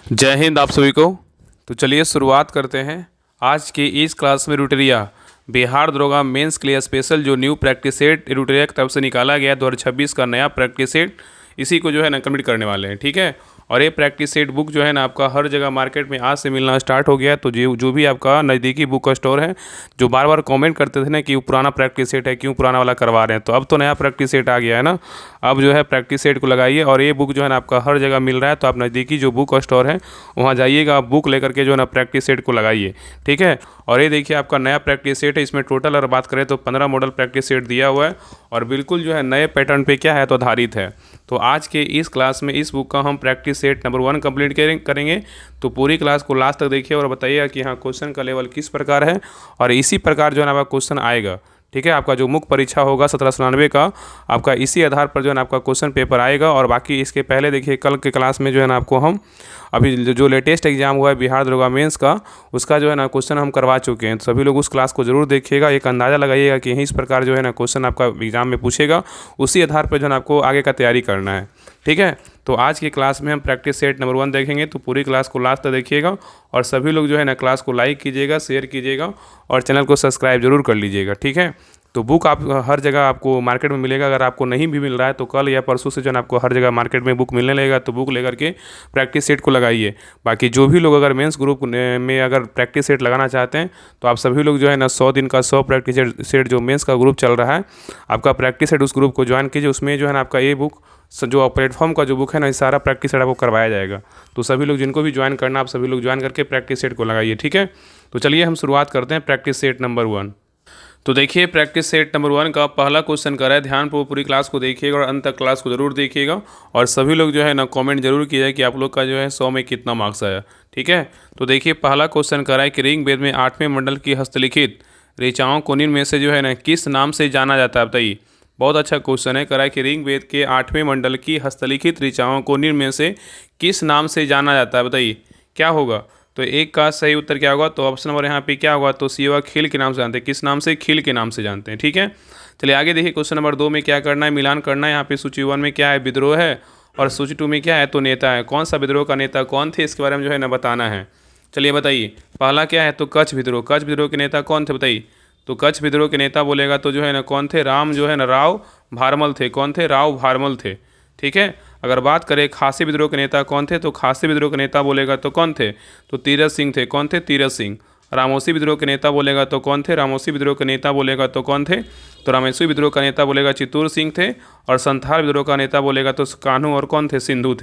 जय हिंद आप सभी को। तो चलिए शुरुआत करते हैं आज के इस क्लास में। रुटरिया बिहार दरोगा मेंस के लिए स्पेशल जो न्यू प्रैक्टिस सेट रुटरिया की तरफ से निकाला गया 2026 का नया प्रैक्टिस सेट, इसी को जो है ना कंप्लीट करने वाले हैं। ठीक है, और ये प्रैक्टिस सेट बुक जो है ना आपका हर जगह मार्केट में आज से मिलना स्टार्ट हो गया है। तो जो भी आपका नज़दीकी बुक स्टोर है, जो बार बार कमेंट करते थे ना कि वो पुराना प्रैक्टिस सेट है, क्यों पुराना वाला करवा रहे हैं, तो अब तो नया प्रैक्टिस सेट आ गया है ना। अब जो है प्रैक्टिस सेट को लगाइए और ये बुक जो है ना आपका हर जगह मिल रहा है। तो आप नज़दीकी जो बुक स्टोर है वहाँ जाइएगा, आप बुक लेकर के जो है ना प्रैक्टिस सेट को लगाइए। ठीक है, और ये देखिए आपका नया प्रैक्टिस सेट है। इसमें टोटल अगर बात करें तो 15 मॉडल प्रैक्टिस सेट दिया हुआ है और बिल्कुल जो है नए पैटर्न पे क्या है तो आधारित है। तो आज के इस क्लास में इस बुक का हम प्रैक्टिस सेट नंबर 1 कंप्लीट करेंगे। तो पूरी क्लास को लास्ट तक देखिए और बताइएगा कि हाँ क्वेश्चन का लेवल किस प्रकार है, और इसी प्रकार जो है ना आपका क्वेश्चन आएगा। ठीक है, आपका जो मुख्य परीक्षा होगा 1799 का, आपका इसी आधार पर जो है ना आपका क्वेश्चन पेपर आएगा। और बाकी इसके पहले देखिए कल के क्लास में जो है ना आपको हम अभी जो लेटेस्ट एग्जाम हुआ है बिहार दरोगा मेंस का, उसका जो है ना क्वेश्चन हम करवा चुके हैं। तो सभी लोग उस क्लास को जरूर देखिएगा, एक अंदाज़ा लगाइएगा कि इस प्रकार जो है ना क्वेश्चन आपका एग्जाम में पूछेगा, उसी आधार पर जो है ना आपको आगे का तैयारी करना है। ठीक है, तो आज की क्लास में हम प्रैक्टिस सेट नंबर 1 देखेंगे। तो पूरी क्लास को लास्ट तक देखिएगा और सभी लोग जो है ना क्लास को लाइक कीजिएगा, शेयर कीजिएगा और चैनल को सब्सक्राइब जरूर कर लीजिएगा। ठीक है, तो बुक आप हर जगह आपको मार्केट में मिलेगा। अगर आपको नहीं भी मिल रहा है तो कल या परसों से जो है आपको हर जगह मार्केट में बुक मिलने लगेगा। तो बुक लेकर के प्रैक्टिस सेट को लगाइए। बाकी जो भी लोग अगर मेंस ग्रुप में अगर प्रैक्टिस सेट लगाना चाहते हैं तो आप सभी लोग जो है ना 100 दिन का 100 प्रैक्टिस सेट जो मेंस का ग्रुप चल रहा है आपका प्रैक्टिस सेट, उस ग्रुप को ज्वाइन कीजिए। उसमें जो है ना आपका ये बुक जो प्लेटफॉर्म का जो बुक है ना, सारा प्रैक्टिस सेट आपको करवाया जाएगा। तो सभी लोग जिनको भी ज्वाइन करना, आप सभी लोग ज्वाइन करके प्रैक्टिस सेट को लगाइए। ठीक है, तो चलिए हम शुरुआत करते हैं प्रैक्टिस सेट नंबर 1। तो देखिए प्रैक्टिस सेट नंबर 1 का पहला क्वेश्चन कर रहा है। ध्यानपूर्वक पूरी क्लास को देखिएगा और अंत तक क्लास को जरूर देखिएगा और सभी लोग जो है ना कमेंट जरूर कीजिए कि आप लोग का जो है 100 में कितना मार्क्स आया। ठीक है, तो देखिए पहला क्वेश्चन कर रहा है कि ऋग्वेद में 8वें मंडल की हस्तलिखित ऋचाओं को निम्न में से जो है ना किस नाम से जाना जाता है, बताइए। बहुत अच्छा क्वेश्चन है। कह रहा है कि ऋग्वेद के 8वें मंडल की हस्तलिखित ऋचाओं को निम्न में से किस नाम से जाना जाता है, बताइए क्या होगा। तो एक का सही उत्तर क्या होगा, तो ऑप्शन नंबर यहाँ पे क्या होगा, तो सी होगा खील के नाम से जानते हैं। किस नाम से, खील के नाम से जानते हैं। ठीक है, चलिए आगे देखिए क्वेश्चन नंबर 2 में क्या करना है, मिलान करना है। यहाँ पे सूची 1 में क्या है, विद्रोह है, और सूची 2 में क्या है, तो नेता है। कौन सा विद्रोह का नेता कौन थे, इसके बारे में जो है ना बताना है। चलिए बताइए, पहला क्या है, तो कच्छ विद्रोह। कच्छ विद्रोह के नेता कौन थे, बताइए। तो कच्छ विद्रोह के नेता बोलेगा तो जो है ना कौन थे, राम जो है ना राव भारमल थे। कौन थे, राव भारमल थे। ठीक है, अगर बात करें खासी विद्रोह के नेता कौन थे, तो खासी विद्रोह के नेता बोलेगा तो कौन थे, तो तीरथ सिंह थे। कौन थे, तीरथ सिंह। रामोसी विद्रोह के नेता बोलेगा तो कौन थे, रामोसी विद्रोह के नेता बोलेगा तो कौन थे, तो रामेश्वरी विद्रोह का नेता बोलेगा चित्तूर सिंह थे। और संथाल विद्रोह का नेता बोलेगा तो कान्हू और कौन थे, सिद्धू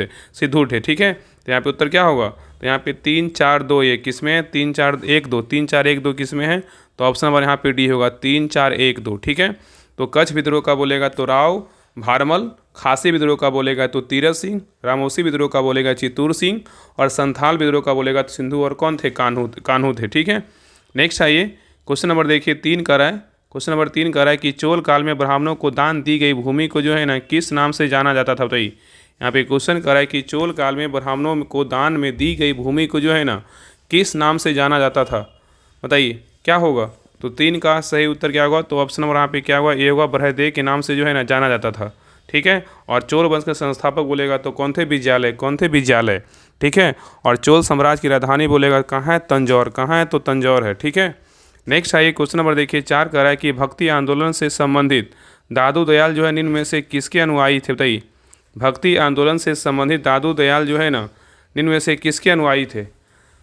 थे। ठीक है, तो यहाँ पे उत्तर क्या होगा, तो यहाँ पे 3 4 2 1 किसमें है, 3 4 1 2, 3 4 1 2 किसमें है, तो ऑप्शन नंबर यहाँ पे डी होगा, 3 4 1 2। ठीक है, तो कच्छ विद्रोह का बोलेगा तो राव भारमल, खासी विद्रोह का बोलेगा तो तीरथ सिंह, रामोसी विद्रोह का बोलेगा चित्तूर सिंह, और संथाल विद्रोह का बोलेगा तो सिंधु और कौन थे, कान्हू थे। ठीक है, नेक्स्ट आइए क्वेश्चन नंबर देखिए 3 का रहा है। क्वेश्चन नंबर 3 का रहा है कि चोल काल में ब्राह्मणों को दान दी गई भूमि को जो है ना किस नाम से जाना जाता था, बताइए। यहाँ पे क्वेश्चन कर रहा है कि चोल काल में ब्राह्मणों को दान में दी गई भूमि को जो है ना किस नाम से जाना जाता था, बताइए क्या होगा। तो 3 का सही उत्तर क्या होगा, तो ऑप्शन नंबर यहाँ पे क्या होगा, ये होगा बृहदेव के नाम से जो है ना जाना जाता था। ठीक है, और चोल वंश के संस्थापक बोलेगा तो कौन थे, विजयालय। कौन थे, विजयालय। ठीक है, और चोल साम्राज्य की राजधानी बोलेगा कहाँ है, तंजौर। कहाँ है, तो तंजौर है। ठीक है, नेक्स्ट आइए क्वेश्चन नंबर देखिए 4 का रहा है कि भक्ति आंदोलन से संबंधित दादू दयाल जो है निम्न में से किसके अनुयायी थे, बताइए। भक्ति आंदोलन से संबंधित दादू दयाल जो है ना निम्न में से किसके अनुयायी थे,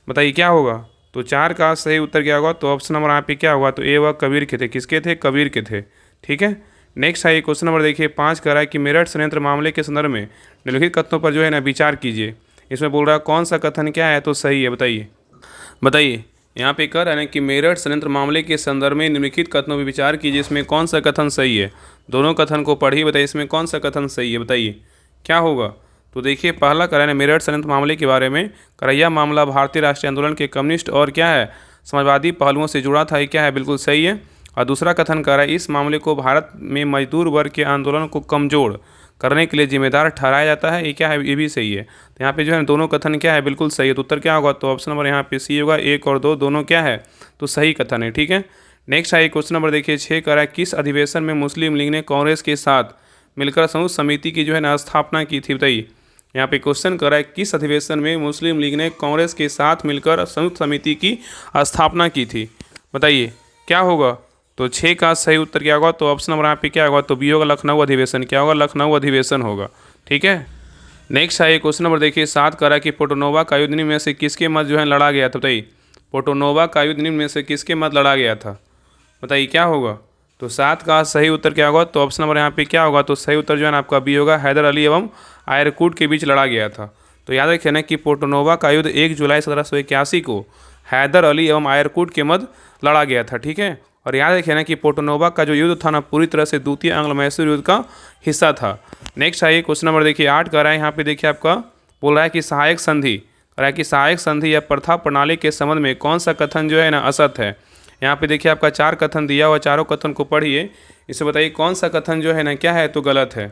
बताइए क्या होगा। तो 4 का सही उत्तर क्या होगा, तो ऑप्शन नंबर यहाँ पे क्या होगा, तो ए वह कबीर के थे। किसके थे, कबीर के थे। ठीक है, नेक्स्ट आइए क्वेश्चन नंबर देखिए 5 का रहा है कि मेरठ षड्यंत्र मामले के संदर्भ में निम्नलिखित कथनों पर जो है ना विचार कीजिए। इसमें बोल रहा है कौन सा कथन क्या है, तो सही है, बताइए। यहाँ पे कह रहा है ना कि मेरठ षड्यंत्र मामले के संदर्भ में निम्नलिखित कथनों पर विचार कीजिए, इसमें कौन सा कथन सही है। दोनों कथन को पढ़िए, बताइए इसमें कौन सा कथन सही है, बताइए क्या होगा। तो देखिए पहला कह रहा है मेरठ षड्यंत्र मामले के बारे में, करैया मामला भारतीय राष्ट्रीय आंदोलन के कम्युनिस्ट और क्या है समाजवादी पहलुओं से जुड़ा था, ये क्या है, बिल्कुल सही है। और दूसरा कथन कर रहा है इस मामले को भारत में मजदूर वर्ग के आंदोलन को कमजोर करने के लिए जिम्मेदार ठहराया जाता है, ये क्या है, ये भी सही है। तो यहाँ पे जो है दोनों कथन क्या है, बिल्कुल सही है। तो उत्तर क्या होगा, तो ऑप्शन नंबर यहाँ पे सी होगा, 1 और 2 दोनों क्या है, तो सही कथन है। ठीक है, नेक्स्ट आइए क्वेश्चन नंबर देखिए 6 का रहा है किस अधिवेशन में मुस्लिम लीग ने कांग्रेस के साथ मिलकर संयुक्त समिति की जो है ना स्थापना की थी, बताइए। यहाँ पे क्वेश्चन करा है किस अधिवेशन में मुस्लिम लीग ने कांग्रेस के साथ मिलकर संयुक्त समिति की स्थापना की थी, बताइए क्या होगा। तो 6 का सही उत्तर क्या होगा, तो ऑप्शन नंबर यहाँ पे क्या होगा, तो बी होगा लखनऊ अधिवेशन। क्या होगा, लखनऊ अधिवेशन होगा। ठीक है, नेक्स्ट है क्वेश्चन नंबर देखिए 7 करा कि पोर्टोनोवा का युद्ध निम्न में से किसके मध्य जो है लड़ा गया था, बताइए पोर्टोनोवा का युद्ध निम्न में से किसके मध्य लड़ा गया था, बताइए क्या होगा। तो 7 का सही उत्तर क्या होगा, तो ऑप्शन नंबर यहाँ पे क्या होगा, तो सही उत्तर जो है ना आपका बी होगा, हैदर अली एवं आयरकूट के बीच लड़ा गया था। तो याद रखिए ना कि पोर्टोनोवा का युद्ध 1 जुलाई 1781 को हैदर अली एवं आयरकूट के मध्य लड़ा गया था। ठीक है, और याद रखिए ना कि पोर्टोनोवा का जो युद्ध था ना पूरी तरह से द्वितीय आंग्ल मैसूर युद्ध का हिस्सा था। नेक्स्ट आइए क्वेश्चन नंबर देखिए 8 कर रहा है, यहाँ पे देखिए आपका बोल रहा है कि सहायक संधि, कह रहा है कि सहायक संधि या प्रथा प्रणाली के संबंध में कौन सा कथन जो है ना असत है। यहाँ पे देखिए आपका 4 कथन दिया हुआ, चारों कथन को पढ़िए, इसे बताइए कौन सा कथन जो है ना क्या है तो गलत है,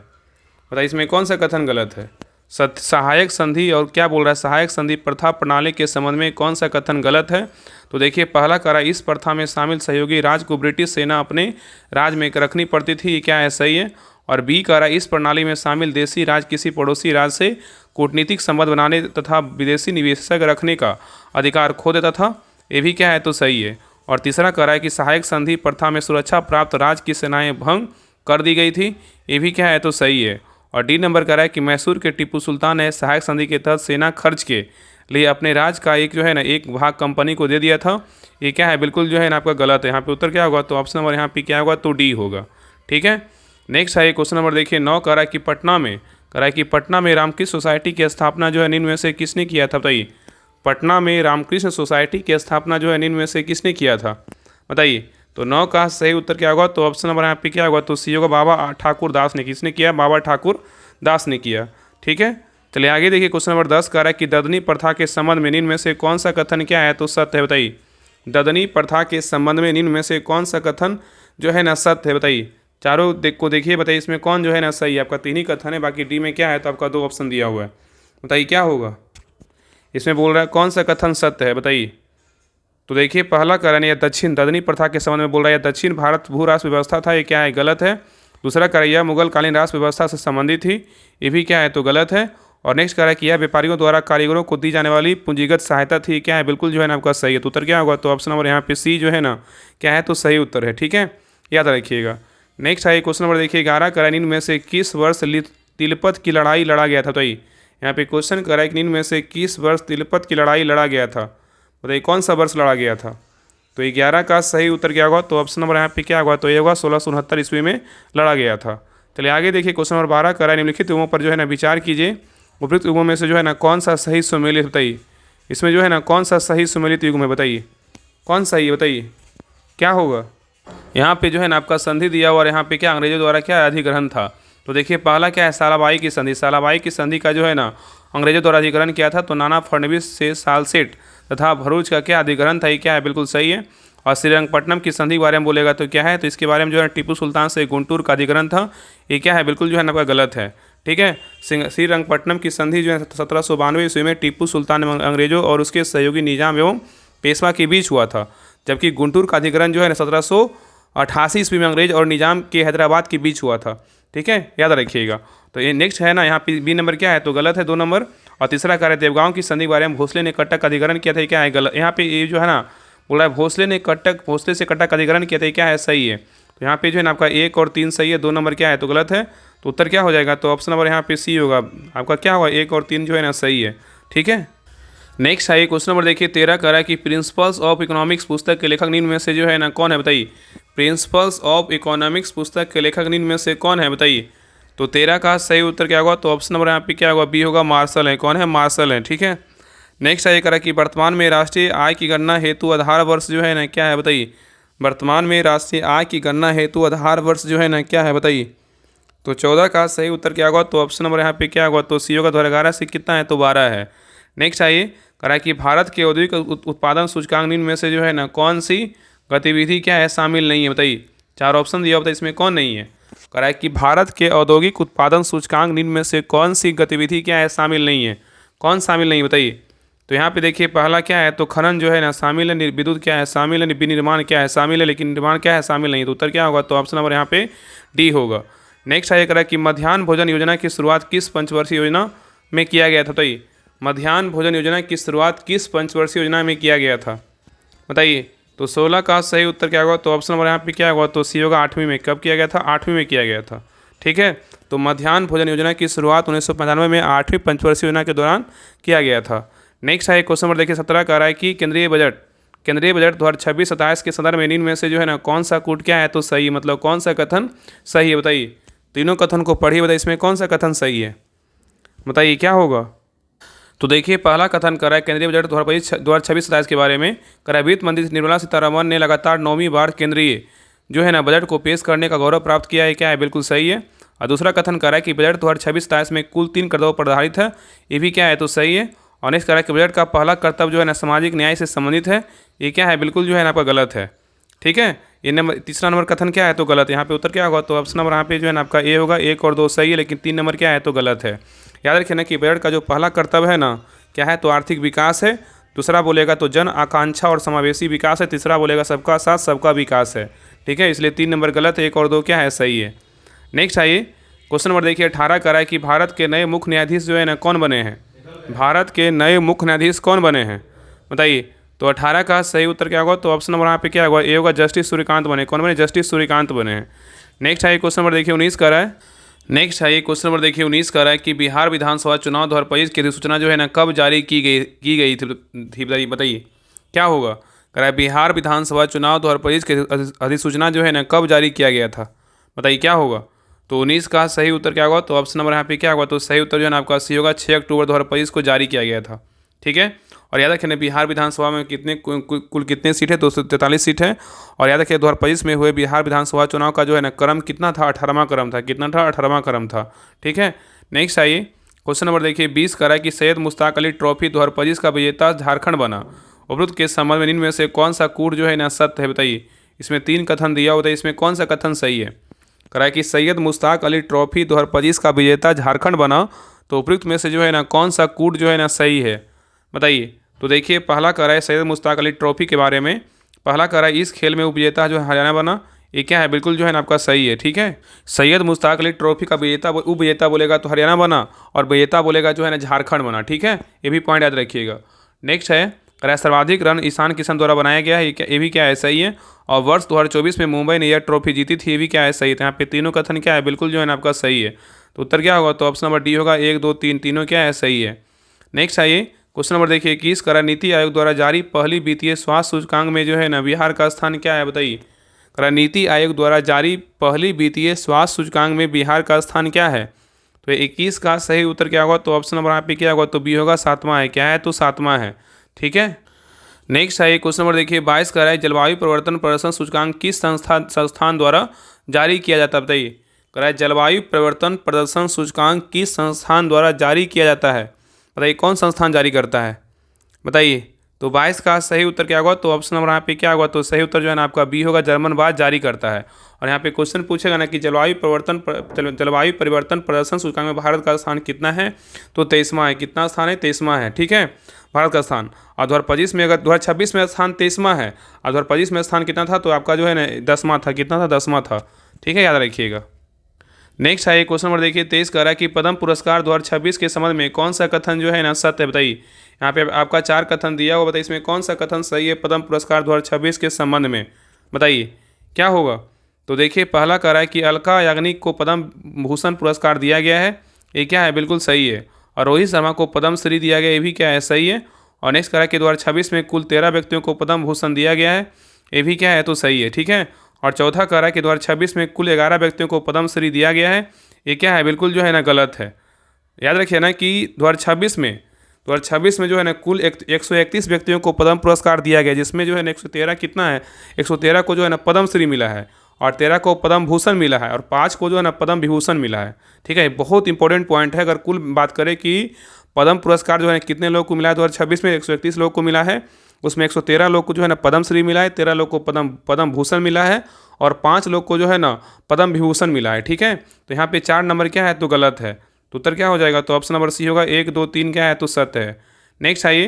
बताइए इसमें कौन सा कथन गलत है। सहायक संधि और क्या बोल रहा है, सहायक संधि प्रथा प्रणाली के संबंध में कौन सा कथन गलत है। तो देखिए पहला करा इस प्रथा में शामिल सहयोगी राज्य को ब्रिटिश सेना अपने राज्य में रखनी पड़ती थी, ये क्या है सही है। और बी करा इस प्रणाली में शामिल देशी राज्य किसी पड़ोसी राज्य से कूटनीतिक संबंध बनाने तथा विदेशी निवेशक रखने का अधिकार खो देता था, ये भी क्या है तो सही है। और तीसरा करा है कि सहायक संधि प्रथा में सुरक्षा प्राप्त राज्य की सेनाएं भंग कर दी गई थी, ये भी क्या है तो सही है। और डी नंबर करा है कि मैसूर के टीपू सुल्तान ने सहायक संधि के तहत सेना खर्च के लिए अपने राज्य का एक जो है ना एक भाग कंपनी को दे दिया था, ये क्या है बिल्कुल जो है ना आपका गलत है। यहाँ पे उत्तर क्या होगा, तो ऑप्शन नंबर यहाँ पे क्या होगा, तो डी होगा। ठीक है, नेक्स्ट है क्वेश्चन नंबर देखिए 9 करा कि पटना में, करा है कि पटना में रामकृष्ण सोसाइटी की स्थापना जो है निम्न में से किसने किया था, बताइए पटना में रामकृष्ण सोसाइटी की स्थापना जो है निम्न में से किसने किया था, बताइए। तो 9 का सही उत्तर क्या होगा, तो ऑप्शन नंबर यहाँ पे क्या होगा, तो सी होगा बाबा ठाकुर दास ने। किसने किया, बाबा ठाकुर दास ने किया। ठीक है, चलिए आगे देखिए क्वेश्चन नंबर 10 कह रहा है कि ददनी प्रथा के संबंध में निम्न में से कौन सा कथन क्या है तो सत्य है, बताइए ददनी प्रथा के संबंध में निम्न में से कौन सा कथन जो है ना सत्य है, बताइए चारों को देखिए, बताइए इसमें कौन जो है ना सही है। आपका 3 ही कथन है, बाकी डी में क्या है तो आपका 2 ऑप्शन दिया हुआ है, बताइए क्या होगा। इसमें बोल रहा है कौन सा कथन सत्य है, बताइए। तो देखिए पहला कारण यह दक्षिण ददनी प्रथा के संबंध में बोल रहा है दक्षिण भारत भू राष्ट्र व्यवस्था था, ये क्या है गलत है। दूसरा कारण यह मुगल कालीन राष्ट्र व्यवस्था से संबंधित थी, ये भी क्या है तो गलत है। और नेक्स्ट कह रहा है कि यह व्यापारियों द्वारा कारीगरों को दी जाने वाली पूंजीगत सहायता थी, क्या है बिल्कुल जो है ना आपका सही है। तो उत्तर क्या होगा, तो ऑप्शन नंबर यहाँ पे सी जो है ना क्या है तो सही उत्तर है। ठीक है, याद रखिएगा। नेक्स्ट है क्वेश्चन नंबर देखिए 11 कह रहा है निम्न में से किस वर्ष तिलपत की लड़ाई लड़ा गया था, तो यहाँ पे क्वेश्चन कर रहा है कि निम्न में से किस वर्ष तिलपत की लड़ाई लड़ा गया था, बताइए कौन सा वर्ष लड़ा गया था। तो 11 का सही उत्तर क्या होगा, तो ऑप्शन नंबर यहाँ पे क्या होगा, तो ये होगा 1669 ईस्वी में लड़ा गया था। चलिए आगे देखिए क्वेश्चन नंबर 12 कर रहा है निम्नलिखित युगों पर जो है ना विचार कीजिए, उपयुक्त युगों में से जो है ना कौन सा सही सुमेलित, बताइए इसमें जो है ना कौन सा सही सुमेलित युग में, बताइए कौन सही है, बताइए क्या होगा। यहाँ पे जो है ना आपका संधि दिया हुआ और यहाँ पे क्या अंग्रेजों द्वारा क्या अधिग्रहण था। तो देखिए पहला क्या है सालाबाई की संधि, सालाबाई की संधि का जो है ना अंग्रेजों द्वारा अधिग्रहण किया था। तो नाना फडणवीस से सालसेट तथा भरूच का क्या अधिग्रहण था, ये क्या है बिल्कुल सही है। और श्रीरंगपट्टनम की संधि के बारे में बोलेगा तो क्या है, तो इसके बारे में जो है टीपू सुल्तान से गुंटूर का अधिग्रहण था, ये क्या है बिल्कुल जो है ना आपका गलत है। ठीक है, श्रीरंगपट्टनम की संधि जो है 1792 ईस्वी में टीपू सुल्तान अंग्रेजों और उसके सहयोगी निजाम एवं पेशवा के बीच हुआ था, जबकि गुंटूर का अधिग्रहण जो है ना 1788 ईस्वी में अंग्रेज और निजाम के हैदराबाद के बीच हुआ था। ठीक है, याद रखिएगा। तो ये नेक्स्ट है ना यहाँ पे बी नंबर क्या है तो गलत है 2 नंबर। और तीसरा कार्य देवगांव की संधि के बारे में भोसले ने कटक अधिग्रहण किया था, क्या है गलत। यहाँ पे ये जो है ना बोला है भोसले से कटक अधिग्रहण किया था, क्या है सही है। तो यहाँ पे जो है ना आपका 1 और 3 सही है, 2 नंबर क्या है तो गलत है। तो उत्तर क्या हो जाएगा, तो ऑप्शन नंबर यहाँ पे सी होगा, आपका क्या होगा 1 और 3 जो है ना सही है। ठीक है, नेक्स्ट है क्वेश्चन नंबर देखिए 13 कह रहा है कि प्रिंसिपल्स ऑफ इकोनॉमिक्स पुस्तक के लेखक निम्न में से जो है ना कौन है, बताइए प्रिंसिपल्स ऑफ इकोनॉमिक्स पुस्तक के लेखक निम्न में से कौन है, बताइए। तो 13 का सही उत्तर क्या होगा, तो ऑप्शन नंबर यहाँ पे क्या होगा, बी होगा मार्शल है। कौन है, मार्शल है। ठीक है, नेक्स्ट है करा कि वर्तमान में राष्ट्रीय आय की गणना हेतु आधार वर्ष जो है ना क्या है, बताइए वर्तमान में राष्ट्रीय आय की गणना हेतु आधार वर्ष जो है ना क्या है, बताइए। तो 14 का सही उत्तर क्या होगा, तो ऑप्शन नंबर यहाँ पे क्या होगा, तो सी होगा 2011 से कितना है तो 12 है। नेक्स्ट आइए करा कि भारत के औद्योगिक उत्पादन सूचकांक निम्न में से जो है ना कौन सी गतिविधि क्या है शामिल नहीं है, बताइए 4 ऑप्शन दिया होता है, इसमें कौन नहीं है। करा कि भारत के औद्योगिक उत्पादन सूचकांक निम्न में से कौन सी गतिविधि क्या है शामिल नहीं है, कौन शामिल नहीं बताइए। तो यहाँ पे देखिए पहला क्या है तो खनन जो है ना शामिल है, विद्युत क्या है शामिल है, विनिर्माण क्या है शामिल है, लेकिन निर्माण क्या है शामिल नहीं। तो उत्तर क्या होगा, तो ऑप्शन नंबर यहाँ पे डी होगा। नेक्स्ट है करा कि मध्याह्न भोजन योजना की शुरुआत किस पंचवर्षीय योजना में किया गया था? बताइए, मध्याह्न भोजन योजना की शुरुआत किस पंचवर्षीय योजना में किया गया था? बताइए। तो 16 का सही उत्तर क्या होगा? तो ऑप्शन नंबर यहाँ पे क्या होगा? तो सी होगा 8वीं में। कब किया गया था? 8वीं में किया गया था। ठीक है, तो मध्याह्न भोजन योजना की शुरुआत 1995 में 8वीं पंचवर्षीय योजना के दौरान किया गया था। नेक्स्ट है क्वेश्चन नंबर देखिए 17 का आ रहा है कि केंद्रीय बजट 2026-27 के संदर्भ में इनमें से जो है ना कौन सा कूट क्या है तो सही, मतलब कौन सा कथन सही है? बताइए, तीनों कथन को पढ़िए, बताइए इसमें कौन सा कथन सही है, बताइए क्या होगा? तो देखिए, पहला कथन करा है केंद्रीय बजट 2026-27 के बारे में, करा वित्त मंत्री निर्मला सीतारमण ने लगातार 9वीं बार केंद्रीय जो है ना बजट को पेश करने का गौरव प्राप्त किया है, क्या है? बिल्कुल सही है। और दूसरा कथन करा है कि बजट 2026-27 में कुल 3 कर्तव्य प्रधारित है, ये भी क्या है? तो सही है। और नेक्स्ट करा है कि बजट का पहला कर्तव्य जो है ना सामाजिक न्याय से संबंधित है, ये क्या है? बिल्कुल जो है ना आपका गलत है। ठीक है, ये नंबर तीसरा नंबर कथन क्या है? तो गलत है। यहाँ पे उत्तर क्या होगा? तो ऑप्शन नंबर यहाँ पे जो है ना आपका ए होगा, 1 और 2 सही है, लेकिन 3 नंबर क्या है? तो गलत है। याद रखिए ना कि बजट का जो पहला कर्तव्य है ना क्या है? तो आर्थिक विकास है। दूसरा बोलेगा तो जन आकांक्षा और समावेशी विकास है। तीसरा बोलेगा सबका साथ सबका विकास है। ठीक है, इसलिए 3 नंबर गलत है, 1 और 2 क्या है? सही है। नेक्स्ट आइए क्वेश्चन नंबर देखिए 18 का है कि भारत के नए मुख्य न्यायाधीश जो है ना कौन बने हैं? भारत के नए मुख्य न्यायाधीश कौन बने हैं? बताइए। तो 18 का सही उत्तर क्या होगा? तो ऑप्शन नंबर यहाँ पे क्या होगा? ए होगा, जस्टिस सूर्यकांत बने। कौन बने? जस्टिस सूर्यकांत बने हैं। नेक्स्ट आइए क्वेश्चन नंबर देखिए 19 का है। नेक्स्ट है क्वेश्चन नंबर देखिए 19 का है कि बिहार विधानसभा चुनाव 2025 की अधिसूचना जो है ना कब जारी की गई थी? बताइए क्या होगा? कह रहा है बिहार विधानसभा चुनाव 2025 की अधिसूचना जो है ना कब जारी किया गया था? बताइए क्या होगा? तो 19 का सही उत्तर क्या होगा? तो ऑप्शन नंबर यहाँ पे क्या होगा? तो सही उत्तर जो है ना आपका सी होगा, 6 अक्टूबर 2025 को जारी किया गया था। ठीक है, और याद रखें बिहार विधानसभा में कितने कुल कितने सीट है? 243 सीट है। और याद रखिए 2025 में हुए बिहार विधानसभा चुनाव का जो है ना क्रम कितना था? 18वां क्रम था। कितना था? 18वां क्रम था। ठीक है, नेक्स्ट आइए क्वेश्चन नंबर देखिए 20 का है कि सैयद मुश्ताक अली ट्रॉफी 2025 का विजेता झारखंड बना। उपरोक्त के संबंध में इनमें से कौन सा कूट जो है ना सत्य है? बताइए, इसमें 3 कथन दिया होता है, इसमें कौन सा कथन सही है? कह रहा है कि सैयद मुश्ताक अली ट्रॉफी 2025 का विजेता झारखंड बना, तो उपयुक्त में से जो है ना कौन सा कूट जो है ना सही है? बताइए। तो देखिए, पहला कह रहा है सैयद मुश्ताक अली ट्रॉफी के बारे में, पहला कह रहा है इस खेल में उपविजेता जो है हरियाणा बना, ये क्या है? बिल्कुल जो है ना आपका सही है। ठीक है, सैयद मुश्ताक अली ट्रॉफी का विजेता उपविजेता बोलेगा तो हरियाणा बना, और विजेता बोलेगा जो है ना झारखंड बना। ठीक है, ये भी पॉइंट याद रखिएगा। नेक्स्ट है कह रहा है सर्वाधिक रन ईशान किशन द्वारा बनाया गया है, ये भी क्या है? सही है। और वर्ष 2024 में मुंबई ने यह ट्रॉफी जीती थी, ये भी क्या है? सही है। तो यहाँ पे तीनों कथन क्या है? बिल्कुल जो है ना आपका सही है। तो उत्तर क्या होगा? तो ऑप्शन नंबर डी होगा, 1 2 3 तीनों क्या है? सही है। नेक्स्ट आइए क्वेश्चन नंबर देखिए 21 करा नीति आयोग द्वारा जारी पहली वित्तीय स्वास्थ्य सूचकांक में जो है ना बिहार का स्थान क्या है? बताइए। करा नीति आयोग द्वारा जारी पहली वित्तीय स्वास्थ्य सूचकांक में बिहार का स्थान क्या है? तो 21 का सही उत्तर क्या होगा? तो ऑप्शन नंबर यहाँ पे क्या होगा? तो बी होगा, 7वां है। क्या है? तो 7वां है। ठीक है, नेक्स्ट है क्वेश्चन नंबर देखिए 22 का है जलवायु परिवर्तन प्रदर्शन सूचकांक किस संस्थान द्वारा जारी किया जाता है? बताइए। कह रहा है जलवायु परिवर्तन प्रदर्शन सूचकांक किस संस्थान द्वारा जारी किया जाता है? बताइए, कौन संस्थान जारी करता है? बताइए। तो 22 का सही उत्तर क्या होगा? तो ऑप्शन नंबर यहाँ पे क्या होगा? तो सही उत्तर जो है ना आपका बी होगा, जर्मन बात जारी करता है। और यहाँ पे क्वेश्चन पूछेगा ना कि जलवायु परिवर्तन प्रदर्शन सूचकांक में भारत का स्थान कितना है? तो 23वां है। कितना स्थान है? 23वां है। ठीक है, भारत का स्थान। और 2025 में अगर 2026 में स्थान 23वां है, और 2025 में स्थान कितना था? तो आपका जो है ना 10वां था। कितना था? 10वां था। ठीक है, याद रखिएगा। नेक्स्ट है क्वेश्चन नंबर देखिए 23 कह रहा है कि पद्म पुरस्कार 2026 के संबंध में कौन सा कथन जो है ना सत्य है? बताइए। यहाँ पे आपका 4 कथन दिया हुआ, बताइए इसमें कौन सा कथन सही है पद्म पुरस्कार 2026 के संबंध में? बताइए क्या होगा? तो देखिए, पहला कह रहा है कि अलका याग्निक को पद्म भूषण पुरस्कार दिया गया है, ये क्या है? बिल्कुल सही है। और रोहित शर्मा को पद्म श्री दिया गया, ये भी क्या है? सही है। और नेक्स्ट कह रहा है कि 2026 में कुल 13 व्यक्तियों को पद्म भूषण दिया गया है, ये भी क्या है? तो सही है। ठीक है, और चौथा कह रहा है कि 2026 में कुल 11 व्यक्तियों को पद्मश्री दिया गया है, ये क्या है? बिल्कुल जो है ना गलत है। याद रखिए ना कि 2026 में जो है ना कुल 131 व्यक्तियों को पद्म पुरस्कार दिया गया, जिसमें जो है ना 113 कितना है? 113 को जो है ना पद्मश्री मिला है, और 13 को पद्म भूषण मिला है, और 5 को जो है ना पद्म विभूषण मिला है। ठीक है, बहुत इंपॉर्टेंट पॉइंट है। अगर कुल बात करें कि पद्म पुरस्कार जो है कितने लोग को मिला है 2026 में, 131 लोग को मिला है, उसमें 113 लोग को जो है ना पद्मश्री मिला है, 13 लोग को पद्म भूषण मिला है, और 5 लोग को जो है ना पद्म विभूषण मिला है। ठीक है, तो यहाँ पे 4 नंबर क्या है? तो गलत है। तो उत्तर क्या हो जाएगा? तो ऑप्शन नंबर सी होगा, 1 2 3 क्या है? तो सत्य है। नेक्स्ट आइए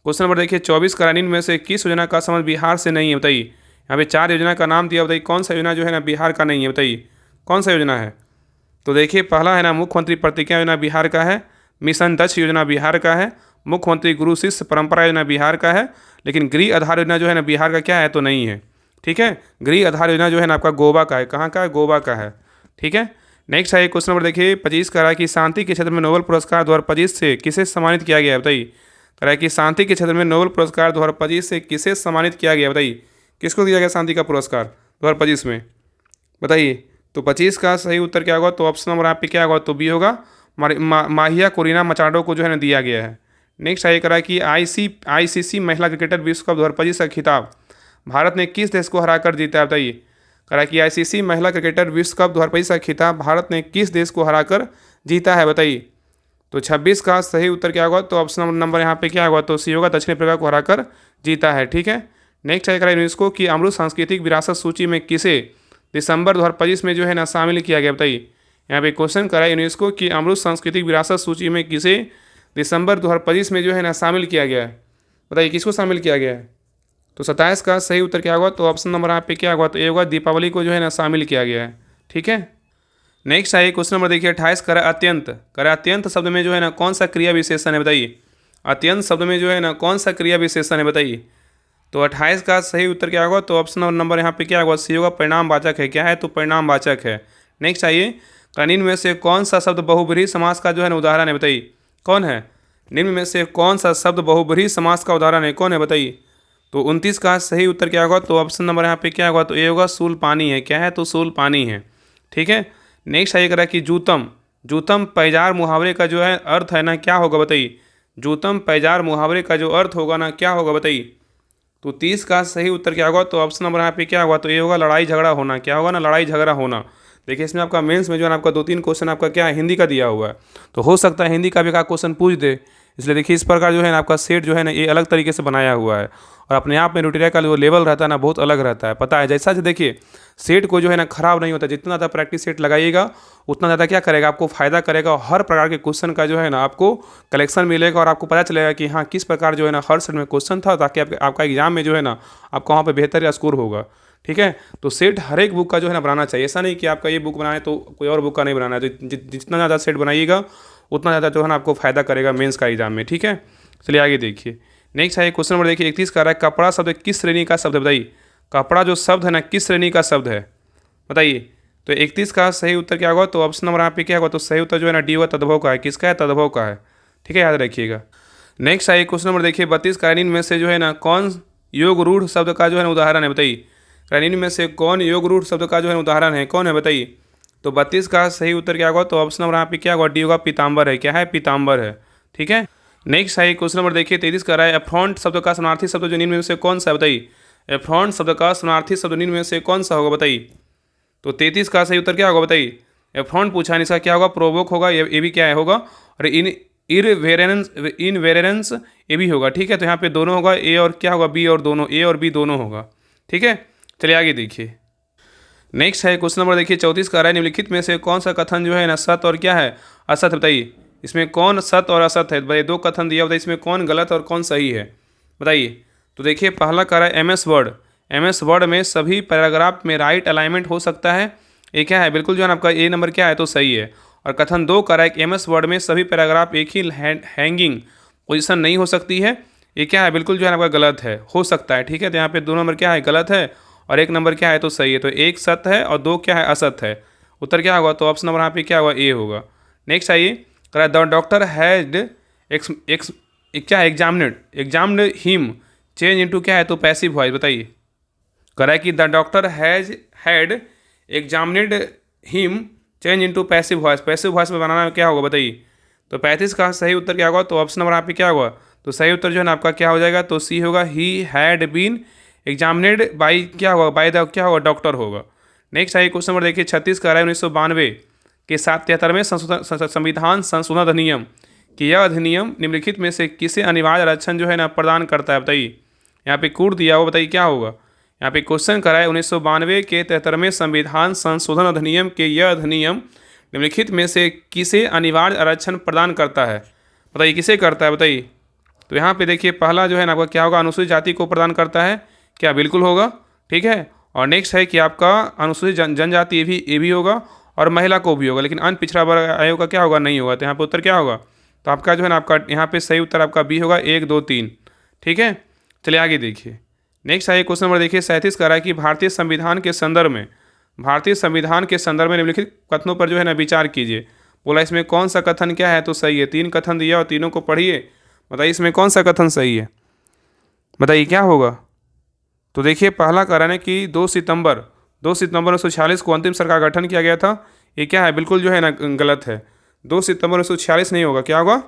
क्वेश्चन नंबर देखिए 24 करानीन में से किस योजना का संबंध बिहार से नहीं है? बताइए। यहाँ पे 4 योजना का नाम दिया, बताइए कौन सा योजना जो है ना बिहार का नहीं है? बताइए कौन सा योजना है? तो देखिए, पहला है ना मुख्यमंत्री प्रतिज्ञा योजना बिहार का है, मिशन दक्ष योजना बिहार का है, मुख्यमंत्री गुरु शिष्य परंपरा योजना बिहार का है, लेकिन गृह आधार योजना जो है ना बिहार का क्या है तो नहीं है। ठीक है, गृह आधार योजना जो है ना आपका गोवा का है। कहाँ का है? गोवा का है। ठीक है, नेक्स्ट है क्वेश्चन नंबर देखिए 25 कह रहा है कि शांति के क्षेत्र में नोबेल पुरस्कार 2025 से किसे सम्मानित किया गया है? बताइए। कह रहा है कि शांति के क्षेत्र में नोबेल पुरस्कार 2025 से किसे सम्मानित किया गया? बताइए, किसको दिया गया शांति का पुरस्कार 2025 में? बताइए। तो 25 का सही उत्तर क्या होगा? तो ऑप्शन नंबर यहाँ पे क्या होगा? तो बी होगा, माहिया कोरिना मचाडो को जो है ना दिया गया है। नेक्स्ट है करा कि आईसीसी महिला क्रिकेटर विश्व कप 2025 का खिताब भारत ने किस देश को हराकर जीता है? बताइए। करा कि आईसीसी महिला क्रिकेटर विश्व कप 2025 का खिताब भारत ने किस देश को हराकर जीता है? बताइए। तो 26 का सही उत्तर क्या होगा? तो ऑप्शन नंबर यहाँ पे क्या होगा? तो सी होगा, दक्षिण अफ्रीका को हराकर जीता है। ठीक है, नेक्स्ट है करा यूनेस्को की अमृत सांस्कृतिक विरासत सूची में किसे दिसंबर 2025 में जो है ना शामिल किया गया? बताइए। यहाँ पे क्वेश्चन करा यूनेस्को की अमृत सांस्कृतिक विरासत सूची में किसे दिसंबर 2025 में जो है ना शामिल किया गया है? बताइए, किसको शामिल किया गया है? तो 27 का सही उत्तर क्या होगा? तो ऑप्शन नंबर यहाँ पे क्या होगा? तो ए होगा, दीपावली को जो है ना शामिल किया गया है। ठीक है, नेक्स्ट है क्वेश्चन नंबर देखिए 28 करा अत्यंत। करा अत्यंत शब्द में जो है ना कौन सा क्रिया विशेषण है? बताइए। अत्यंत शब्द में जो है ना कौन सा क्रिया विशेषण है? बताइए। तो 28 का सही उत्तर क्या होगा? तो ऑप्शन नंबर यहाँ पे क्या होगा? सी होगा, परिणामवाचक है। क्या है? तो परिणामवाचक है। नेक्स्ट आइए, निम्न में से कौन सा शब्द बहुब्रीहि समास का जो है ना उदाहरण है? बताइए, कौन है? निम्न में से कौन सा शब्द बहुब्रीहि समास का उदाहरण है? कौन है? बताइए। तो 29 का सही उत्तर क्या होगा? तो ऑप्शन नंबर यहाँ पे क्या होगा? तो ए होगा, शूल पानी है। क्या है? तो शूल पानी है। ठीक है, नेक्स्ट आइए करा कि जूतम। जूतम पैजार मुहावरे का जो है अर्थ है ना क्या होगा? बताइए। जूतम पैजार मुहावरे का जो अर्थ होगा ना क्या होगा? बताइए। तो 30 का सही उत्तर क्या होगा? तो ऑप्शन नंबर यहाँ पे क्या होगा? तो ये होगा, लड़ाई झगड़ा होना। क्या होगा ना? लड़ाई झगड़ा होना। देखिए, इसमें आपका मेंस में जो है ना आपका 2-3 क्वेश्चन आपका क्या है? हिंदी का दिया हुआ है, तो हो सकता है हिंदी का भी का क्वेश्चन पूछ दे। इसलिए देखिए, इस प्रकार जो है ना आपका सेट जो है ना ये अलग तरीके से बनाया हुआ है, और अपने आप में न्यूट्रिया का जो लेवल रहता है ना बहुत अलग रहता है। पता है, जैसा देखिए सेट को जो है ना खराब नहीं होता। जितना ज़्यादा प्रैक्टिस सेट लगाइएगा उतना ज़्यादा क्या करेगा? आपको फायदा करेगा, और हर प्रकार के क्वेश्चन का जो है ना आपको कलेक्शन मिलेगा, और आपको पता चलेगा कि हाँ किस प्रकार जो है ना हर सेट में क्वेश्चन था, ताकि आपका एग्जाम में जो है ना आपका वहाँ पर बेहतर स्कोर होगा। ठीक है, तो सेट हर एक बुक का जो है ना बनाना चाहिए। ऐसा नहीं कि आपका ये बुक बनाए तो कोई और बुक का नहीं बनाना है। तो जितना ज़्यादा सेट बनाइएगा उतना ज़्यादा जो है ना आपको फायदा करेगा मेंस का एग्जाम में। ठीक है, चलिए आगे देखिए। नेक्स्ट है क्वेश्चन नंबर देखिए 31 का रहा है, कपड़ा शब्द किस श्रेणी का शब्द है? बताइए। कपड़ा जो शब्द है ना किस श्रेणी का शब्द है? बताइए। तो 31 का सही उत्तर क्या होगा? तो ऑप्शन नंबर यहाँ पे क्या होगा? तो सही उत्तर जो है ना डी होगा, तद्भव का है। किसका है? तद्भव का है। ठीक है, याद रखिएगा। नेक्स्ट है क्वेश्चन नंबर देखिए 32 का में से जो है ना कौन योग रूढ़ शब्द का जो है ना उदाहरण है? बताइए। इन में से कौन योग रूढ़ शब्द का जो है उदाहरण है? कौन है? बताइए। तो 32 का सही उत्तर क्या होगा? तो ऑप्शन नंबर यहाँ पे क्या होगा? डी होगा, पीताम्बर है। क्या है? पीताम्बर है। ठीक है, नेक्स्ट है क्वेश्चन नंबर देखिए 33 का रहा है, एफ्रॉन्ट शब्द का समानार्थी शब्द जो निम्न में से कौन सा है? बताइए। एफ्रॉन्ट शब्द का समानार्थी शब्द निम्न में से कौन सा होगा? बताइए। तो 33 का सही उत्तर क्या होगा? बताइए। एफ्रॉन्ट पूछा, इसका क्या होगा? प्रोवोक होगा। ये भी क्या है? होगा। और इनवेरेंस ये भी होगा। ठीक है, तो यहाँ पे दोनों होगा, ए और क्या होगा? बी और दोनों, ए और बी दोनों होगा। ठीक है, चलिए आगे देखिए। नेक्स्ट है क्वेश्चन नंबर देखिए 34 का रहा है, निम्नलिखित में से कौन सा कथन जो है ना सत्य और क्या है? असत। बताइए, इसमें कौन सत्य और असत है? बताइए, दो कथन दिया, बताइए इसमें कौन गलत और कौन सही है? बताइए। तो देखिए, पहला कह रहा है एमएस वर्ड। एमएस वर्ड में सभी पैराग्राफ में राइट अलाइनमेंट हो सकता है। ये क्या है? बिल्कुल जो है ना आपका ए नंबर क्या है? तो सही है। और कथन 2 कह रहा है कि एमएस वर्ड में सभी पैराग्राफ एक ही हैंगिंग पोजीशन नहीं हो सकती है। ये क्या है? बिल्कुल जो है ना आपका गलत है। हो सकता है। ठीक है, तो यहाँ पे 2 नंबर क्या है? गलत है, और 1 नंबर क्या है? तो सही है। तो 1 सत्य है और 2 क्या है? असत्य है। उत्तर क्या होगा? तो ऑप्शन नंबर यहाँ पे क्या होगा? ए होगा। नेक्स्ट आइए, द डॉक्टर हैड क्या है? एग्जामिनेड हिम चेंज इनटू क्या है? तो पैसिव वॉइस। बताइए। कह रहा है कि the doctor had examined him change into passive voice. Passive voice में बनाना क्या होगा? बताइए। तो 35 का सही उत्तर क्या होगा? तो ऑप्शन नंबर यहाँ पे क्या होगा? तो सही उत्तर जो है ना आपका क्या हो जाएगा? तो सी होगा, he had been examined by क्या होगा? बाय द क्या होगा? डॉक्टर होगा। नेक्स्ट आइए क्वेश्चन नंबर देखिए 36 का रहा है 1992 के 73वें संविधान संशोधन अधिनियम कि यह अधिनियम निम्नलिखित में से किसे अनिवार्य आरक्षण जो है ना प्रदान करता है? बताइए। यहाँ पे कूट दिया हो, बताइए क्या होगा? यहाँ पे क्वेश्चन करा है 1992 के 73वें संविधान संशोधन अधिनियम के यह अधिनियम निम्नलिखित में से किसे अनिवार्य आरक्षण प्रदान करता है? बताइए, किसे करता है? बताइए। तो यहाँ पे देखिए, पहला जो है ना आपका क्या होगा? अनुसूचित जाति को प्रदान करता है। क्या? बिल्कुल होगा। ठीक है, और नेक्स्ट है कि आपका अनुसूचित जनजाति ये भी होगा, और महिला को भी होगा, लेकिन अन्य पिछड़ा वर्ग आयोग का क्या होगा? नहीं होगा। तो यहाँ पे उत्तर क्या होगा? तो आपका जो है ना आपका यहाँ पे सही उत्तर आपका बी होगा 1 2 3। ठीक है, चलिए आगे देखिए। नेक्स्ट आइए क्वेश्चन नंबर देखिए 37 कह रहा है कि भारतीय संविधान के संदर्भ में निम्नलिखित कथनों पर जो है ना विचार कीजिए। बोला इसमें कौन सा कथन क्या है तो सही है। 3 कथन दिया और तीनों को पढ़िए, बताइए इसमें कौन सा कथन सही है, बताइए क्या होगा। तो देखिए पहला कह रहा है कि 2 सितंबर 1946 को अंतिम सरकार का गठन किया गया था। ये क्या है, बिल्कुल जो है ना गलत है। 2 सितंबर 1946 नहीं होगा, क्या होगा,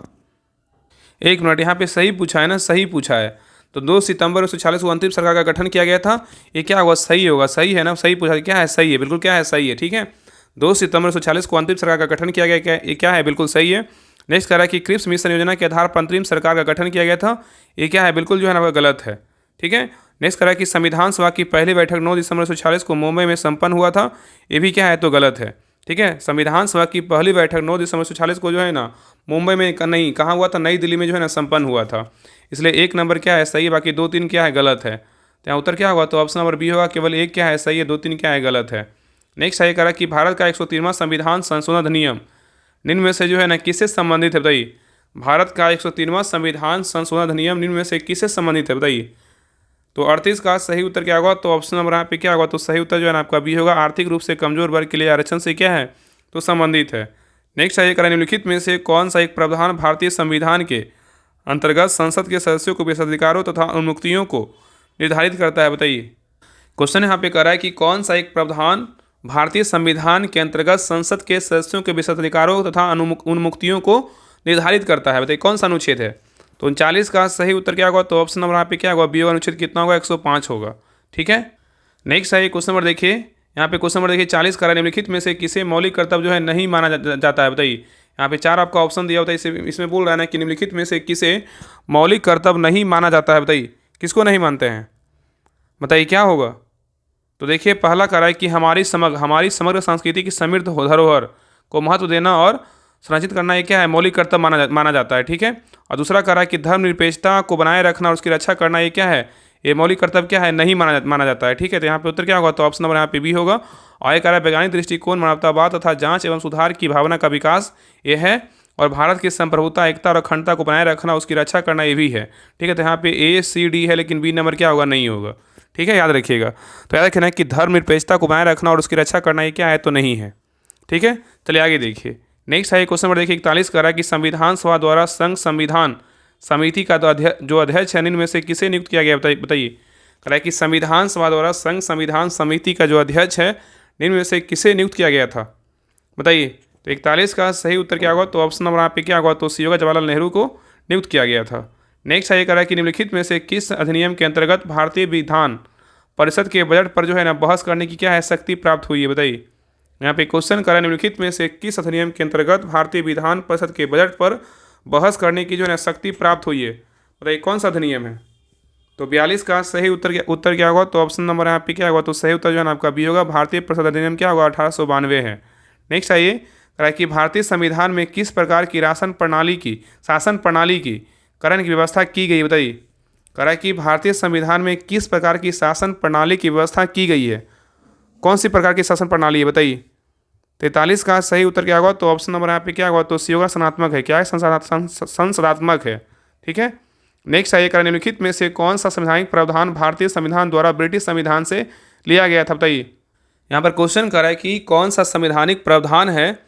एक मिनट, यहाँ पे सही पूछा है ना, सही पूछा है। तो 2 सितंबर 1946 को अंतिम सरकार का गठन किया गया था, ये क्या होगा, सही होगा, सही है ना, सही पूछा, क्या है, सही है, बिल्कुल क्या है, सही है। ठीक है, 2 सितंबर 1946 को अंतिम सरकार का गठन किया गया, ये क्या है, बिल्कुल सही है। नेक्स्ट कह रहा है कि क्रिप्स मिशन योजना के आधार पर अंतरिम सरकार का गठन किया गया था, ये क्या है, बिल्कुल जो है ना गलत है। ठीक है, नेक्स्ट कह रहा है कि संविधान सभा की पहली बैठक 9 दिसंबर 1946 को मुंबई में संपन्न हुआ था, ये भी क्या है, तो गलत है। ठीक है, संविधान सभा की पहली बैठक 9 दिसंबर 1946 को जो है ना मुंबई में नहीं, कहाँ हुआ था, नई दिल्ली में जो है ना संपन्न हुआ था। इसलिए 1 नंबर क्या है, सही है, बाकी 2 3 क्या है, गलत है। तो यहाँ उत्तर क्या होगा, तो ऑप्शन नंबर बी होगा, केवल 1 क्या है, सही है, 2 3 क्या है, गलत है। नेक्स्ट है कह रहा है कि भारत का 113वां संविधान संशोधन अधिनियम निम्न में से जो है ना किससे संबंधित है, बताइए। भारत का 113वां संविधान संशोधन अधिनियम निम्न में से किससे संबंधित है, बताइए। तो 38 का सही उत्तर क्या होगा, तो ऑप्शन नंबर यहाँ पे क्या होगा, तो सही उत्तर जो है ना आपका बी होगा, आर्थिक रूप से कमजोर वर्ग के लिए आरक्षण से क्या है, तो संबंधित है। नेक्स्ट है करें, निम्नलिखित में से कौन सा एक प्रावधान भारतीय संविधान के अंतर्गत संसद के सदस्यों को विशेषाधिकारों तथा उन्मुक्तियों को निर्धारित करता है, बताइए। क्वेश्चन यहाँ पे कह रहा है कि कौन सा एक प्रावधान भारतीय संविधान के अंतर्गत संसद के सदस्यों के विशेषाधिकारों तथा उन्मुक्तियों को निर्धारित करता है, बताइए कौन सा अनुच्छेद है। तो 39 का सही उत्तर क्या होगा, तो ऑप्शन नंबर यहाँ पे क्या होगा, बी अनुच्छेद कितना होगा, 105 होगा। ठीक है, नेक्स्ट है क्वेश्चन नंबर देखिए, यहाँ पे क्वेश्चन नंबर देखिए 40 का निम्नलिखित में से किसे मौलिक कर्तव्य जो है नहीं माना जाता है, बताइए। यहाँ पे 4 आपका ऑप्शन दिया होता है, इसमें बोल रहा है ना कि निम्नलिखित में से किसे मौलिक कर्तव्य नहीं माना जाता है, बताइए किसको नहीं मानते हैं, बताइए क्या होगा। तो देखिए पहला कह रहा है कि हमारी समग्र संस्कृति की समृद्ध धरोहर को महत्व देना और संरक्षित करना, ये क्या है, मौलिक कर्तव्य माना जाता है। ठीक है, और दूसरा कह रहा है कि धर्मनिरपेक्षता को बनाए रखना और उसकी रक्षा करना, ये क्या है, ये मौलिक कर्तव्य क्या है, नहीं माना जाता है। ठीक है, तो यहाँ पे उत्तर क्या होगा, तो ऑप्शन नंबर यहाँ पे बी होगा। और ये कह रहा है वैज्ञानिक दृष्टिकोण, मानवतावाद तथा जांच एवं सुधार की भावना का विकास ये है, और भारत की संप्रभुता, एकता और अखंडता को बनाए रखना, उसकी रक्षा करना, ये भी है। ठीक है, तो यहाँ पे ए सी डी है, लेकिन बी नंबर क्या होगा, नहीं होगा। ठीक है, याद रखिएगा। तो याद रखना कि धर्मनिरपेक्षता को बनाए रखना और उसकी रक्षा करना, ये क्या है, तो नहीं है। ठीक है, चलिए आगे देखिए। नेक्स्ट है क्वेश्चन नंबर देखिए 41 कर रहा है कि संविधान सभा द्वारा संघ संविधान समिति का जो अध्यक्ष है निम्न में से किसे नियुक्त किया गया, बताइए। कह रहा है कि संविधान सभा द्वारा संघ संविधान समिति का जो अध्यक्ष है निम्न में से किसे नियुक्त किया गया था, बताइए। तो 41 का सही उत्तर क्या होगा, तो ऑप्शन नंबर यहाँ पे क्या होगा, तो सी होगा, जवाहरलाल नेहरू को नियुक्त किया गया था। नेक्स्ट है ये कह रहा है कि निम्नलिखित में से किस अधिनियम के अंतर्गत भारतीय विधान परिषद के बजट पर जो है ना बहस करने की क्या है, शक्ति प्राप्त हुई है, बताइए। यहाँ पे क्वेश्चन करा निम्नलिखित में से किस अधिनियम के अंतर्गत भारतीय विधान परिषद के बजट पर बहस करने की जो है शक्ति प्राप्त हुई है, बताइए कौन सा अधिनियम है। तो 42 का सही उत्तर क्या होगा, तो ऑप्शन नंबर यहाँ पे क्या होगा, तो सही उत्तर जो है ना आपका बी होगा, भारतीय परिषद अधिनियम क्या होगा, 1892 है। नेक्स्ट आइए कह रहा है कि भारतीय संविधान में किस प्रकार की शासन प्रणाली की करण की व्यवस्था की गई, बताइए। कह रहा है कि भारतीय संविधान में किस प्रकार की शासन प्रणाली की व्यवस्था की गई है, कौन सी प्रकार की शासन प्रणाली है, बताइए। 43 का सही उत्तर क्या होगा, तो ऑप्शन नंबर यहाँ पे क्या होगा, तो सी होगा, संसदात्मक है। क्या है, संसदात्मक है। ठीक है, नेक्स्ट आइए करें, निम्नलिखित में से कौन सा संवैधानिक प्रावधान भारतीय संविधान द्वारा ब्रिटिश संविधान से लिया गया था, बताइए। यहाँ पर क्वेश्चन कर रहा है कि कौन सा संवैधानिक प्रावधान है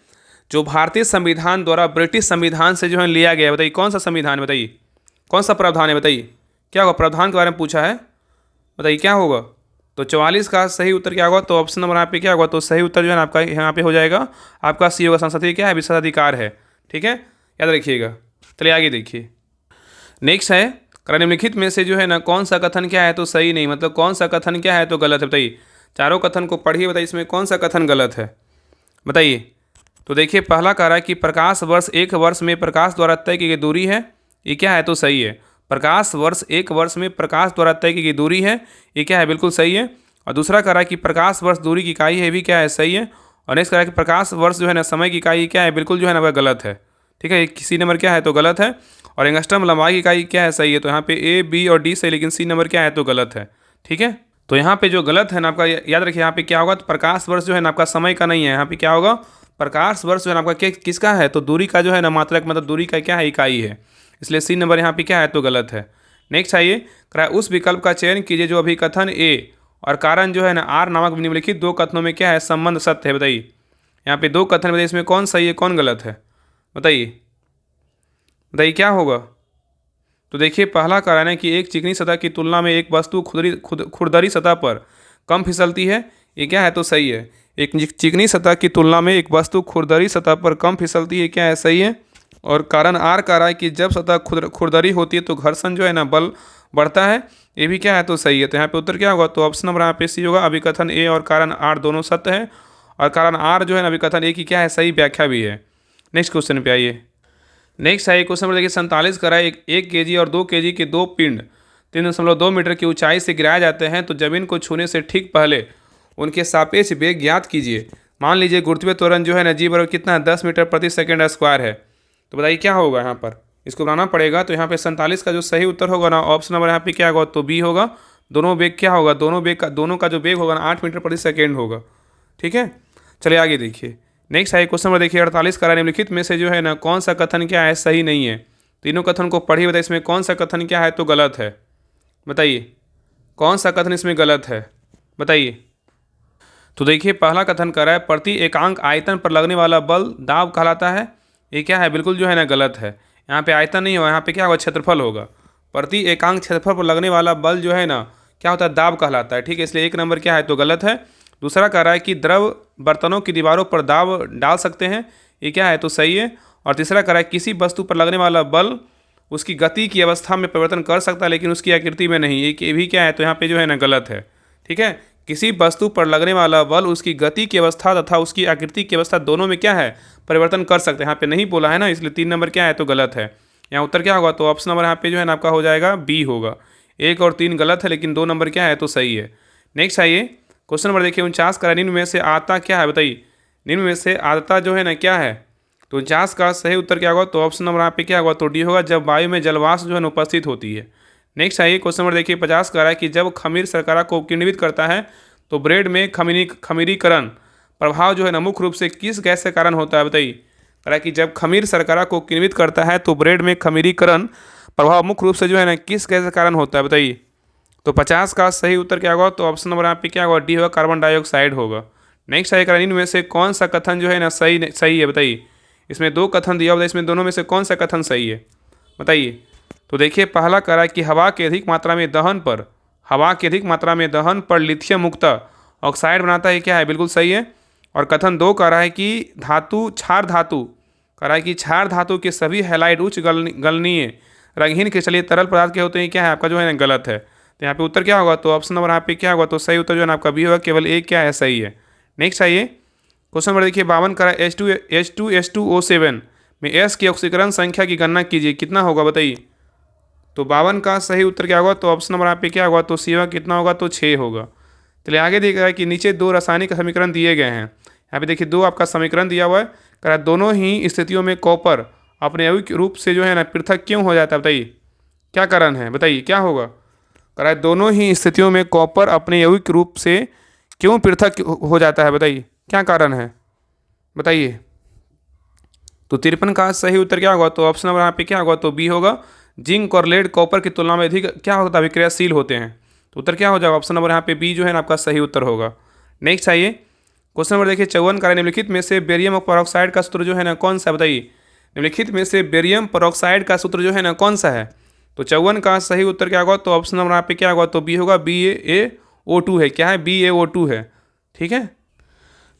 जो भारतीय संविधान द्वारा ब्रिटिश संविधान से जो है लिया गया है, बताइए कौन सा संविधान है, बताइए कौन सा प्रावधान है, बताइए क्या होगा, प्रावधान के बारे में पूछा है, बताइए क्या होगा। तो 44 का सही उत्तर क्या होगा, तो ऑप्शन नंबर यहाँ पे क्या होगा, तो सही उत्तर जो है ना आपका यहाँ पे हो जाएगा, आपका सी होगा, संसदीय क्या है, विशेषाधिकार है। ठीक है, याद रखिएगा। चलिए आगे देखिए। नेक्स्ट है निम्नलिखित में से जो है ना कौन सा कथन क्या है, तो सही नहीं, मतलब कौन सा कथन क्या है, तो गलत है, बताइए। चारों कथन को पढ़िए, बताइए इसमें कौन सा कथन गलत है, बताइए। तो देखिए पहला कह रहा है कि प्रकाश वर्ष एक वर्ष में प्रकाश द्वारा तय की गई दूरी है, ये क्या है, तो सही है। प्रकाश वर्ष एक वर्ष में प्रकाश द्वारा तय की गई दूरी है, ये क्या है, बिल्कुल सही है। और दूसरा कह रहा है कि प्रकाश वर्ष दूरी की इकाई है, भी क्या है, सही है। और नेक्स्ट कह रहा है कि प्रकाश वर्ष जो है ना समय की इकाई क्या है, बिल्कुल जो है ना वह गलत है। ठीक है, सी नंबर क्या है, तो गलत है। और एंगस्ट्रम लंबाई की इकाई क्या है, सही है। तो यहाँ पे ए बी और डी सही, लेकिन सी नंबर क्या है, तो गलत है। ठीक है, तो यहाँ पे जो गलत है ना आपका याद रखिए, यहाँ पे क्या होगा, तो प्रकाश वर्ष जो है ना आपका समय का नहीं है, यहाँ पे क्या होगा, प्रकाश वर्ष जो है ना आपका किसका है, तो दूरी का जो है ना मात्रक, मतलब दूरी का क्या है, इकाई है, इसलिए सी नंबर यहाँ पे क्या है, तो गलत है। नेक्स्ट आइए, उस विकल्प का चयन कीजिए जो अभिकथन ए और कारण जो है ना आर नामक निम्नलिखित दो कथनों में क्या है, संबंध सत्य है। बताइए, यहाँ पे दो कथन बताइए, इसमें कौन सही है कौन गलत है, बताइए बताइए क्या होगा। तो देखिए, पहला कारण है कि एक चिकनी सतह की तुलना में एक वस्तु खुरदरी सतह पर कम फिसलती है, ये क्या है, तो सही है। एक चिकनी सतह की तुलना में एक वस्तु खुरदरी सतह पर कम फिसलती है, क्या है, सही है। और कारण आर कह रहा है कि जब सतह खुरदरी होती है तो घर्षण जो है ना बल बढ़ता है, ये भी क्या है, तो सही है। तो यहाँ पे उत्तर क्या होगा, तो ऑप्शन नंबर यहाँ पे सी होगा। अभिकथन ए और कारण आर दोनों सत्य है, और कारण आर जो है ना अभिकथन ए की क्या है, सही व्याख्या भी है। नेक्स्ट क्वेश्चन पे आइए। नेक्स्ट है क्वेश्चन नंबर देखिए 47 करा, एक केजी और 2 केजी के दो पिंड 3.2 मीटर की ऊंचाई से गिराए जाते हैं, तो जमीन को छूने से ठीक पहले उनके सापेक्ष वेग ज्ञात कीजिए। मान लीजिए गुरुत्वीय त्वरण जो है ना जी बराबर कितना है, 10 मीटर प्रति सेकंड स्क्वायर है। तो बताइए क्या होगा, यहाँ पर इसको बनाना पड़ेगा। तो यहाँ पे 47 का जो सही उत्तर होगा ना, ऑप्शन नंबर यहाँ पे क्या होगा, तो बी होगा। दोनों वेग क्या होगा, दोनों का जो वेग होगा ना 8 मीटर प्रति सेकेंड होगा। ठीक है, चलिए आगे देखिए। नेक्स्ट है क्वेश्चन नंबर देखिए 48 करा, निम्नलिखित में से जो है ना कौन सा कथन क्या है, सही नहीं है। तीनों कथन को पढ़िए, बताइए इसमें कौन सा कथन क्या है, तो गलत है। बताइए कौन सा कथन इसमें गलत है, बताइए। तो देखिए, पहला कथन कर रहा है प्रति एकांक आयतन पर लगने वाला बल दाब कहलाता है, ये क्या है, बिल्कुल जो है ना गलत है। यहाँ पे आयतन नहीं होगा, यहाँ पे क्या होगा, क्षेत्रफल होगा। प्रति एकांक क्षेत्रफल पर लगने वाला बल जो है ना क्या होता है, दाब कहलाता है। ठीक है, इसलिए एक नंबर क्या है, तो गलत है। दूसरा कह रहा है कि द्रव बर्तनों की दीवारों पर दाब डाल सकते हैं, ये क्या है, तो सही है। और तीसरा कह रहा है किसी वस्तु पर लगने वाला बल उसकी गति की अवस्था में परिवर्तन कर सकता है लेकिन उसकी आकृति में नहीं, ये भी क्या है, तो यहाँ पे जो है ना गलत है। ठीक है, किसी वस्तु पर लगने वाला बल उसकी गति की अवस्था तथा उसकी आकृति की अवस्था दोनों में क्या है, परिवर्तन कर सकते हैं, यहाँ पे नहीं बोला है ना, इसलिए 3 नंबर क्या है, तो गलत है। यहाँ उत्तर क्या होगा, तो ऑप्शन नंबर यहाँ पे जो है ना आपका हो जाएगा बी होगा। 1 और 3 गलत है, लेकिन 2 नंबर क्या है, तो सही है। नेक्स्ट आइए क्वेश्चन नंबर देखिए 49 का, निम्न में से आता क्या है, बताइए। निम्न में से आदता जो है ना क्या है, तो 49 का सही उत्तर क्या होगा, तो ऑप्शन नंबर यहाँ पे क्या होगा, तो डी होगा, जब वायु में जलवाष्प जो है ना उपस्थित होती है। नेक्स्ट आइए क्वेश्चन नंबर देखिए 50 का है कि जब खमीर शर्करा को किण्वित करता है तो ब्रेड में खमीरीकरण प्रभाव जो है ना मुख्य रूप से किस गैस के कारण होता है, बताइए। कह रहा है कि जब खमीर शर्करा को किण्वित करता है तो ब्रेड में खमीरीकरण प्रभाव मुख्य रूप से जो है ना किस गैस के कारण होता है, बताइए। तो 50 का सही उत्तर क्या होगा, तो ऑप्शन नंबर यहाँ पे क्या होगा, डी होगा, कार्बन डाइऑक्साइड होगा। नेक्स्ट आइए इनमें में से कौन सा कथन जो है ना सही है, बताइए। इसमें 2 कथन दिया हुआ है, इसमें दोनों में से कौन सा कथन सही है, बताइए। तो देखिए, पहला कह रहा है कि हवा के अधिक मात्रा में दहन पर लिथियम मुक्त ऑक्साइड बनाता है, क्या है, बिल्कुल सही है। और कथन 2 कह रहा है कि क्षार धातु के सभी हैलाइड उच्च गलनीय रंगहीन क्रिस्टलीय तरल पदार्थ के होते हैं, क्या है, आपका जो है ना गलत है। तो यहाँ पे उत्तर क्या होगा, तो ऑप्शन नंबर यहाँ पे क्या होगा, तो सही उत्तर जो है ना आपका बी होगा, केवल एक क्या है, सही है। नेक्स्ट आइए क्वेश्चन नंबर देखिए 52 करा, H2SO7 में S की ऑक्सीकरण संख्या की गणना कीजिए, कितना होगा, बताइए। तो 52 का सही उत्तर क्या होगा, तो ऑप्शन नंबर यहाँ पे क्या होगा, तो सी होगा, कितना होगा, तो 6 होगा। चलिए आगे देख रहा है कि नीचे 2 रासायनिक समीकरण दिए गए हैं। यहाँ पे देखिए 2 आपका समीकरण दिया हुआ है, कह रहा है दोनों ही स्थितियों में कॉपर अपने यौगिक रूप से जो है ना पृथक क्यों हो जाता है, बताइए। क्या कारण है, बताइए क्या होगा। कह रहा है दोनों ही स्थितियों में कॉपर अपने यौगिक रूप से क्यों पृथक हो जाता है, बताइए क्या कारण है, बताइए। तो 53 का सही उत्तर क्या होगा, तो ऑप्शन नंबर यहाँ पे क्या होगा, तो बी होगा। जिंक और लेड कॉपर की तुलना में अधिक क्या होता है, अभिक्रियाशील होते हैं। तो उत्तर क्या हो जाएगा, ऑप्शन नंबर यहाँ पे बी जो है ना आपका सही उत्तर होगा। नेक्स्ट आइए क्वेश्चन नंबर देखिए 54 का, निम्नलिखित में से बेरियम पेरोक्साइड का सूत्र जो है ना कौन सा, बताइए। निम्नलिखित में से बेरियम पेरोक्साइड का सूत्र जो है ना कौन सा है। तो 54 का सही उत्तर क्या होगा, तो ऑप्शन नंबर यहाँ पे क्या होगा, तो बी होगा, BaO2 है, क्या है, BaO2 है। ठीक है,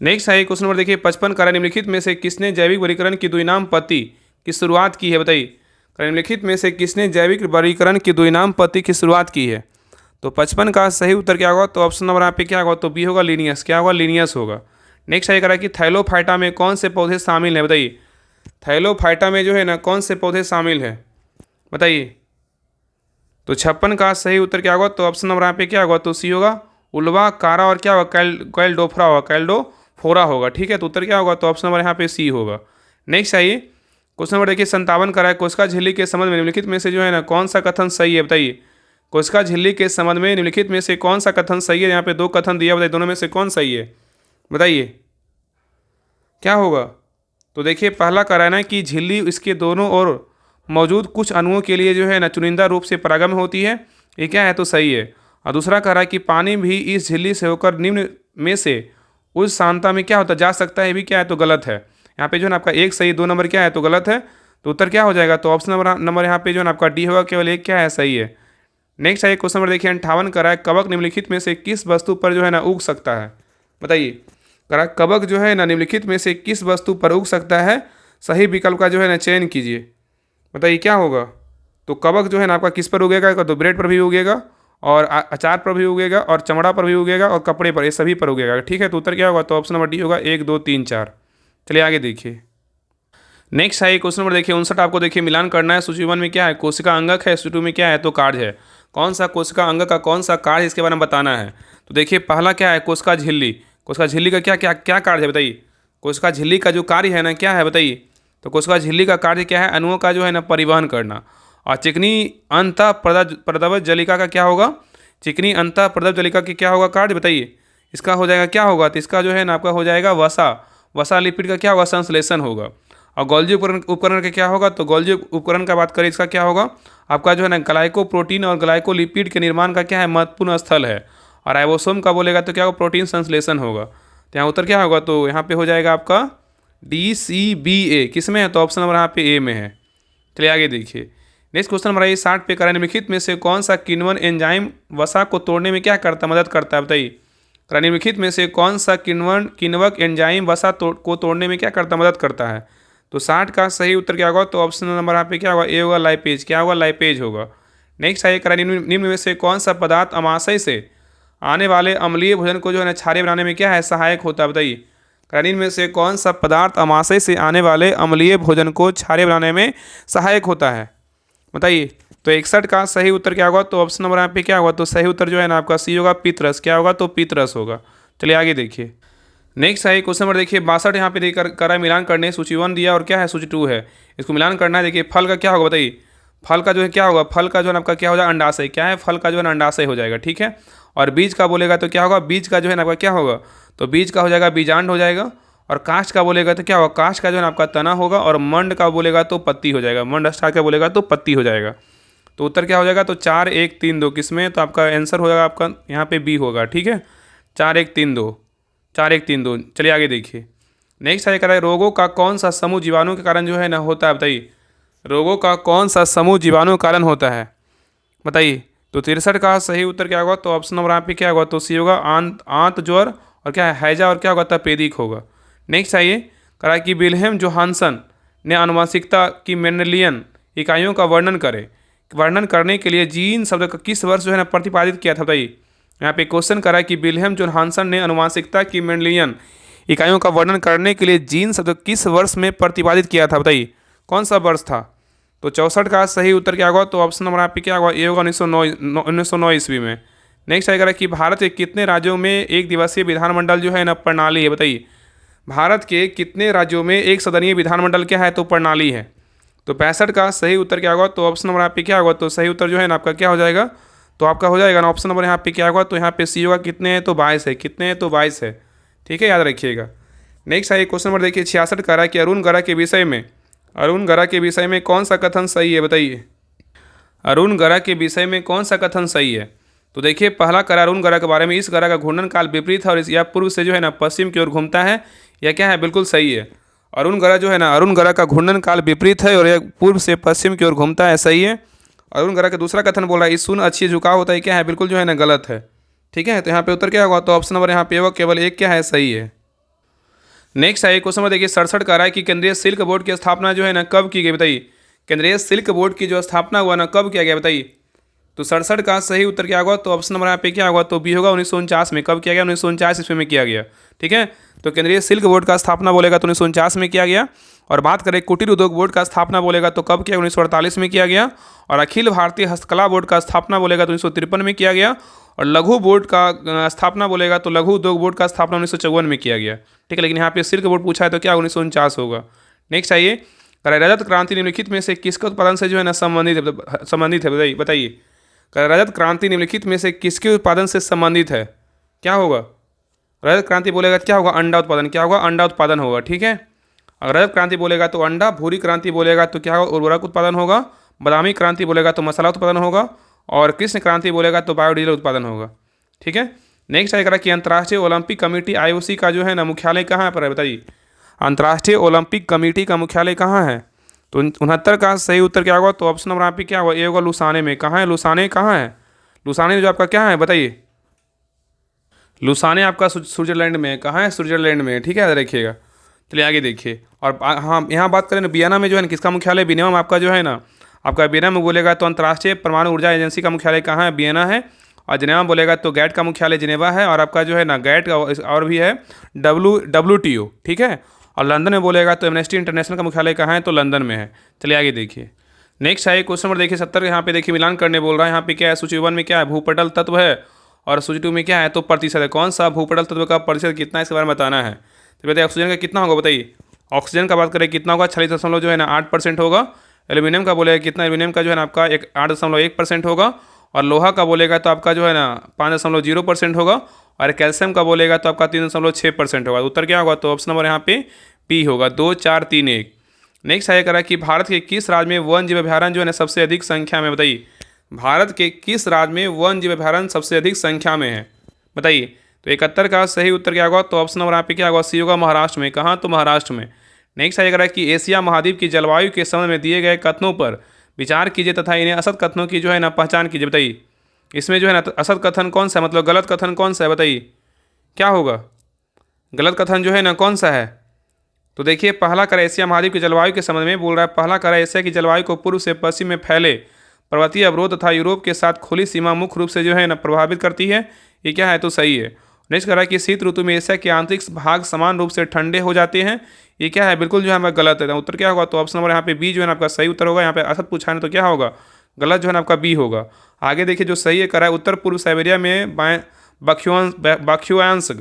नेक्स्ट है क्वेश्चन नंबर देखिए 55 का, निम्नलिखित में से किसने जैविक वर्गीकरण की द्विनाम पत्ती की शुरुआत की है, बताइए। निम्नलिखित में से किसने जैविक वर्गीकरण की द्विनाम पत्ती की शुरुआत की है। तो 55 का सही उत्तर क्या होगा, तो ऑप्शन नंबर यहाँ पे क्या होगा, तो बी होगा, लीनियस, क्या होगा, लीनियस होगा। नेक्स्ट है कह रहा है कि थैलोफाइटा में कौन से पौधे शामिल हैं, बताइए। थैलोफाइटा में जो है ना कौन से पौधे शामिल हैं, बताइए। तो 56 का सही उत्तर क्या होगा, तो ऑप्शन नंबर यहाँ पे क्या होगा, तो सी होगा, उल्वा, कारा और क्या होगा, कैल्डोफोरा होगा, कैल्डोफोरा होगा। ठीक है, तो उत्तर क्या होगा, तो ऑप्शन नंबर यहाँ पे सी होगा। नेक्स्ट आइए क्वेश्चन नंबर देखिए 57 का है, कोशिका झिल्ली के संबंध में निम्नलिखित में से जो है ना कौन सा कथन सही है, बताइए। कोशिका झिल्ली के संबंध में निम्नलिखित में से कौन सा कथन सही है। यहाँ पे 2 कथन दिया, बताइए दोनों में से कौन सही है, बताइए। क्या होगा? तो देखिए पहला कह रहा है ना कि झिल्ली इसके दोनों ओर मौजूद कुछ अणुओं के लिए जो है ना चुनिंदा रूप से परागम होती है, ये क्या है? तो सही है। और दूसरा कह रहा है कि पानी भी इस झिल्ली से होकर निम्न में से उस सांता में क्या होता जा सकता है, ये भी क्या है? तो गलत है। यहाँ पे जो है ना आपका एक सही, 2 नंबर क्या है? तो गलत है। तो उत्तर क्या हो जाएगा? तो ऑप्शन नंबर यहाँ पे जो है ना आपका डी होगा, केवल एक क्या है? सही है। नेक्स्ट है क्वेश्चन नंबर देखिए 58 करा है, कवक निम्नलिखित में से किस वस्तु पर जो है ना उग सकता है? बताइए। करा कवक जो है ना निम्नलिखित में से किस वस्तु पर उग सकता है? सही विकल्प का जो है ना चयन कीजिए। बताइए क्या होगा? तो कवक जो है ना आपका किस पर उगेगा? तो ब्रेड पर भी उगेगा, और अचार पर भी उगेगा, और चमड़ा पर भी उगेगा, और कपड़े पर, ये सभी पर उगेगा। ठीक है, तो उत्तर क्या होगा? तो ऑप्शन नंबर डी होगा, 1 2 3 4। चलिए आगे देखिए। नेक्स्ट है क्वेश्चन नंबर देखिए 59, आपको देखिए मिलान करना है। सूची 1 में क्या है? कोशिका अंगक है। सूची 2 में क्या है? तो कार्य है। कौन सा कोशिका अंगक का कौन सा कार्य, इसके बारे में बताना है। तो देखिए पहला क्या है? कोशिका झिल्ली। कोशिका झिल्ली का क्या क्या क्या कार्य है? बताइए। कोशिका झिल्ली का जो कार्य है ना, क्या है? बताइए। तो कोशिका झिल्ली का कार्य क्या है? अणुओं का जो है ना परिवहन करना। और चिकनी अंतः प्रदवत जलिका का क्या होगा? चिकनी अंतः प्रदव जलिका की क्या होगा कार्य? बताइए। इसका हो जाएगा क्या होगा? तो इसका जो है ना आपका हो जाएगा वसा। वसा लिपिड का क्या होगा? संश्लेषण होगा। और गोल्जी उपकरण का क्या होगा? तो गोल्जी उपकरण का बात करें, इसका क्या होगा? आपका जो है ना ग्लाइकोप्रोटीन और ग्लाइकोलिपिड के निर्माण का क्या है? महत्वपूर्ण स्थल है। और राइबोसोम का बोलेगा तो क्या होगा? प्रोटीन संश्लेषण होगा। तो यहाँ उत्तर क्या होगा? तो यहाँ पे हो जाएगा आपका DCBA। किस में है? तो ऑप्शन नंबर यहाँ पे ए में है। चलिए आगे देखिए। नेक्स्ट क्वेश्चन हमारा ये 60 पे करा, निम्नलिखित में से कौन सा किण्वन एंजाइम वसा को तोड़ने में क्या करता मदद करता है? बताइए। करा निम्नलिखित में से कौन सा किण्वक एंजाइम वसा को तोड़ने में क्या करता मदद करता है? तो 60 का सही उत्तर क्या होगा? तो ऑप्शन नंबर यहाँ पे क्या होगा? ए होगा, लाइपेज। क्या होगा? लाइपेज होगा। नेक्स्ट है करा निम्न में से कौन सा पदार्थ अमाशय से आने वाले अम्लीय भोजन को जो है ना क्षारीय बनाने में क्या है? सहायक होता है। बताइए। करा निम्न में से कौन सा पदार्थ अमाशय से आने वाले अम्लीय भोजन को क्षारीय बनाने में सहायक होता है? बताइए। तो 61 का सही उत्तर क्या होगा? तो ऑप्शन नंबर यहाँ पे क्या होगा? तो सही उत्तर जो है ना आपका सी होगा, पीतरस। क्या होगा? तो पीतरस होगा। चलिए आगे देखिए। नेक्स्ट है क्वेश्चन नंबर देखिए 62, यहाँ पे देकर करा मिलान करने। सूची 1 दिया और क्या है? सूची 2 है। इसको मिलान करना है। देखिए फल का क्या होगा? बताइए। फल का जो है क्या होगा? फल का जो है आपका क्या हो जाएगा? अंडाशय। क्या है? फल का जो है ना अंडाशय हो जाएगा। ठीक है। और बीज का बोलेगा तो क्या होगा? बीज का जो है ना आपका क्या होगा? तो बीज का हो जाएगा बीजांड हो जाएगा। और काष्ठ का बोलेगा तो क्या होगा? काष्ठ का जो है ना आपका तना होगा। और मंड का बोलेगा तो पत्ती हो जाएगा। मंड स्टार का बोलेगा तो पत्ती हो जाएगा। तो उत्तर क्या हो जाएगा? तो 4 1 3 2 किसमें? तो आपका आंसर हो जाएगा आपका यहाँ पे बी होगा। ठीक है। 4 1 3 2, 4 1 3 2। चलिए आगे देखिए। नेक्स्ट है कह रहा है रोगों का कौन सा समूह जीवाणु के कारण जो है ना होता है? बताइए। रोगों का कौन सा समूह जीवाणु के कारण होता है? बताइए। तो 63 का सही उत्तर क्या होगा? तो ऑप्शन नंबर यहाँ पे क्या होगा? तो सी होगा, आंत ज्वर, और क्या है? हैजा, और क्या होगा? तपेदिक होगा। नेक्स्ट आइए। कह रहा है कि विल्हेम जोहानसन ने आनुवंशिकता की मेंडेलियन इकाइयों का वर्णन करने के लिए जीन शब्द का किस वर्ष जो है ना प्रतिपादित किया था? बताइए। यहाँ पे क्वेश्चन करा कि विल्हेम जोहानसन ने आनुवंशिकता की मेंडेलियन इकाइयों का वर्णन करने के लिए जीन शब्द किस वर्ष में प्रतिपादित किया था? बताइए। कौन सा वर्ष था? तो 64 का सही उत्तर क्या होगा? तो ऑप्शन नंबर यहाँ पे क्या होगा? ए होगा, 1909 ईस्वी में। नेक्स्ट आएगा कि भारत के कितने राज्यों में एक दिवसीय विधानमंडल जो है ना प्रणाली है? बताइए। भारत के कितने राज्यों में एक सदनीय विधानमंडल क्या है? तो प्रणाली है। तो 65 का सही उत्तर क्या होगा? तो ऑप्शन नंबर यहाँ पे क्या होगा? तो सही उत्तर जो है ना आपका क्या हो जाएगा? तो आपका हो जाएगा ना ऑप्शन नंबर यहाँ पे क्या होगा? तो यहाँ पे सी होगा। कितने हैं? तो 22 है। कितने हैं? तो 22 है। ठीक है, याद रखिएगा। नेक्स्ट है क्वेश्चन नंबर देखिए 66 का, कि अरुण गरा के विषय में कौन सा कथन सही है? बताइए। अरुण गरा के विषय में कौन सा कथन सही है? तो देखिए पहला करा अरुण गरा के बारे में, इस गरा का घूर्णन काल विपरीत है और यह पूर्व से जो है ना पश्चिम की ओर घूमता है। यह क्या है? बिल्कुल सही है। अरुण गरा जो है ना, अरुण गरा का घूर्णन काल विपरीत है और यह पूर्व से पश्चिम की ओर घूमता है। सही है। अरुण गरा का दूसरा कथन बोला इस शून्य अच्छी झुकाव होता है। क्या है? बिल्कुल जो है ना गलत है। ठीक है। तो यहाँ पे उत्तर क्या होगा? तो ऑप्शन नंबर यहाँ पे होगा, केवल एक क्या है? सही है। नेक्स्ट है क्वेश्चन नंबर देखिए 67 का, रहा है कि केंद्रीय सिल्क बोर्ड की स्थापना जो है ना कब की गई? बताइए। केंद्रीय सिल्क बोर्ड की जो स्थापना हुआ ना कब किया गया? बताइए। तो 67 का सही उत्तर क्या होगा? तो ऑप्शन नंबर यहाँ पे क्या होगा? तो बी होगा, 1949 में। कब किया गया? 1949 ईस्वी में किया गया। ठीक है। तो केंद्रीय सिल्क बोर्ड का स्थापना बोलेगा तो 1949 में किया गया। और बात करें कुटीर उद्योग बोर्ड का स्थापना बोलेगा तो कब किया? 1948 में किया गया। और अखिल भारतीय हस्तकला बोर्ड का स्थापना बोलेगा तो 1953 में किया गया। और लघु बोर्ड का स्थापना बोलेगा तो लघु उद्योग बोर्ड का स्थापना 1954 में किया गया। ठीक है। लेकिन यहाँ पे सिल्क बोर्ड पूछा है तो क्या 1949 होगा। नेक्स्ट आइए। रजत क्रांति निम्नलिखित में से किसके उत्पादन से जो है ना संबंधित है? बताइए। रजत क्रांति निम्नलिखित में से किसके उत्पादन से संबंधित है? क्या होगा? रजत क्रांति बोलेगा तो क्या होगा, अंडा उत्पादन, क्या होगा, अंडा उत्पादन होगा, ठीक है। अगर रजत क्रांति बोलेगा तो अंडा, भूरी क्रांति बोलेगा तो क्या होगा, उर्वरक उत्पादन होगा, बादामी क्रांति बोलेगा तो मसाला उत्पादन होगा, और कृष्ण क्रांति बोलेगा तो बायोडीजल उत्पादन होगा, ठीक है। नेक्स्ट आएगा कि अंतर्राष्ट्रीय ओलंपिक कमेटी IOC का जो है ना मुख्यालय कहाँ पर है, बताइए। अंतर्राष्ट्रीय ओलंपिक कमेटी का मुख्यालय कहाँ है, तो 69 का सही उत्तर क्या होगा, तो ऑप्शन नंबर यहाँ पे क्या होगा, ए होगा, लुसाने में। कहाँ है लुसाने, कहाँ है लुसाने, जो आपका क्या है बताइए, लुसाने आपका स्विट्जरलैंड में है। कहाँ है, स्विट्जरलैंड में, ठीक है, याद रखिएगा। चलिए आगे देखिए। और हाँ, यहाँ बात करें ना वियना में जो है ना किसका मुख्यालय, वियना में आपका जो है ना, आपका वियना में बोलेगा तो अंतर्राष्ट्रीय परमाणु ऊर्जा एजेंसी का मुख्यालय कहाँ है, वियना है। और जिनेवा बोलेगा तो गैट का मुख्यालय जिनेवा है। और आपका जो है ना गैट का और भी है WTO, ठीक है। और लंदन में बोलेगा तो एमनेस्टी इंटरनेशनल का मुख्यालय कहाँ है, तो लंदन में है। चलिए आगे देखिए। नेक्स्ट है क्वेश्चन नंबर देखिए 70, यहाँ पे देखिए मिलान करने बोल रहा है। यहाँ पे क्या है, सूची 1 में क्या है, भूपटल तत्व है, और सूची 2 में क्या है, तो प्रतिशत है। कौन सा भूपटल तत्व का प्रतिशत कितना है, इसके बारे में बताना है। तो बताइए ऑक्सीजन का कितना होगा, बताइए। ऑक्सीजन का बात करें कितना होगा, 46 जो है ना 8% होगा। एल्यूमिनियम का बोलेगा कितना, एल्यूमिनियम का जो है ना आपका 8.1% होगा। और लोहा का बोलेगा तो आपका जो है ना 5.0% होगा। और कैल्शियम का बोलेगा तो आपका 3.6% होगा। उत्तर क्या होगा, तो ऑप्शन नंबर यहाँ पे पी होगा, 2 4 3 1। नेक्स्ट है करा कि भारत के किस राज्य में वन जीव अभयारण्य जो है ना सबसे अधिक संख्या में, बताइए। भारत के किस राज्य में वन जीव अभयारण्य सबसे अधिक संख्या में है, बताइए। तो 71 का सही उत्तर क्या होगा, तो ऑप्शन नंबर यहाँ पे क्या होगा, सी होगा, महाराष्ट्र में। कहाँ, तो महाराष्ट्र में। नेक्स्ट है कि एशिया महाद्वीप की जलवायु के संबंध में दिए गए कथनों पर विचार कीजिए तथा इन्हें असत कथनों की जो है ना पहचान कीजिए, बताइए। इसमें जो है ना असत कथन कौन सा है, मतलब गलत कथन कौन सा है, बताइए क्या होगा, गलत कथन जो है ना कौन सा है। तो देखिए पहला करा एशिया महाद्वीप की जलवायु के संबंध में बोल रहा है, पहला करा एशिया की जलवायु को पूर्व से पश्चिम में फैले पर्वतीय अवरोध तथा यूरोप के साथ खुली सीमा मुख्य रूप से जो है ना प्रभावित करती है, ये क्या है, तो सही है। नेक्स्ट करा कि शीत ऋतु में एशिया के आंतरिक भाग समान रूप से ठंडे हो जाते हैं, ये क्या है, बिल्कुल जो है हमारा गलत है। उत्तर क्या होगा, तो ऑप्शन नंबर यहाँ पे बी जो है ना आपका सही उत्तर होगा। यहाँ पे असत पूछा है तो क्या होगा, गलत जो है ना आपका बी होगा। आगे देखिए जो सही है करा है, उत्तर पूर्व साइबेरिया में बाक्युआंश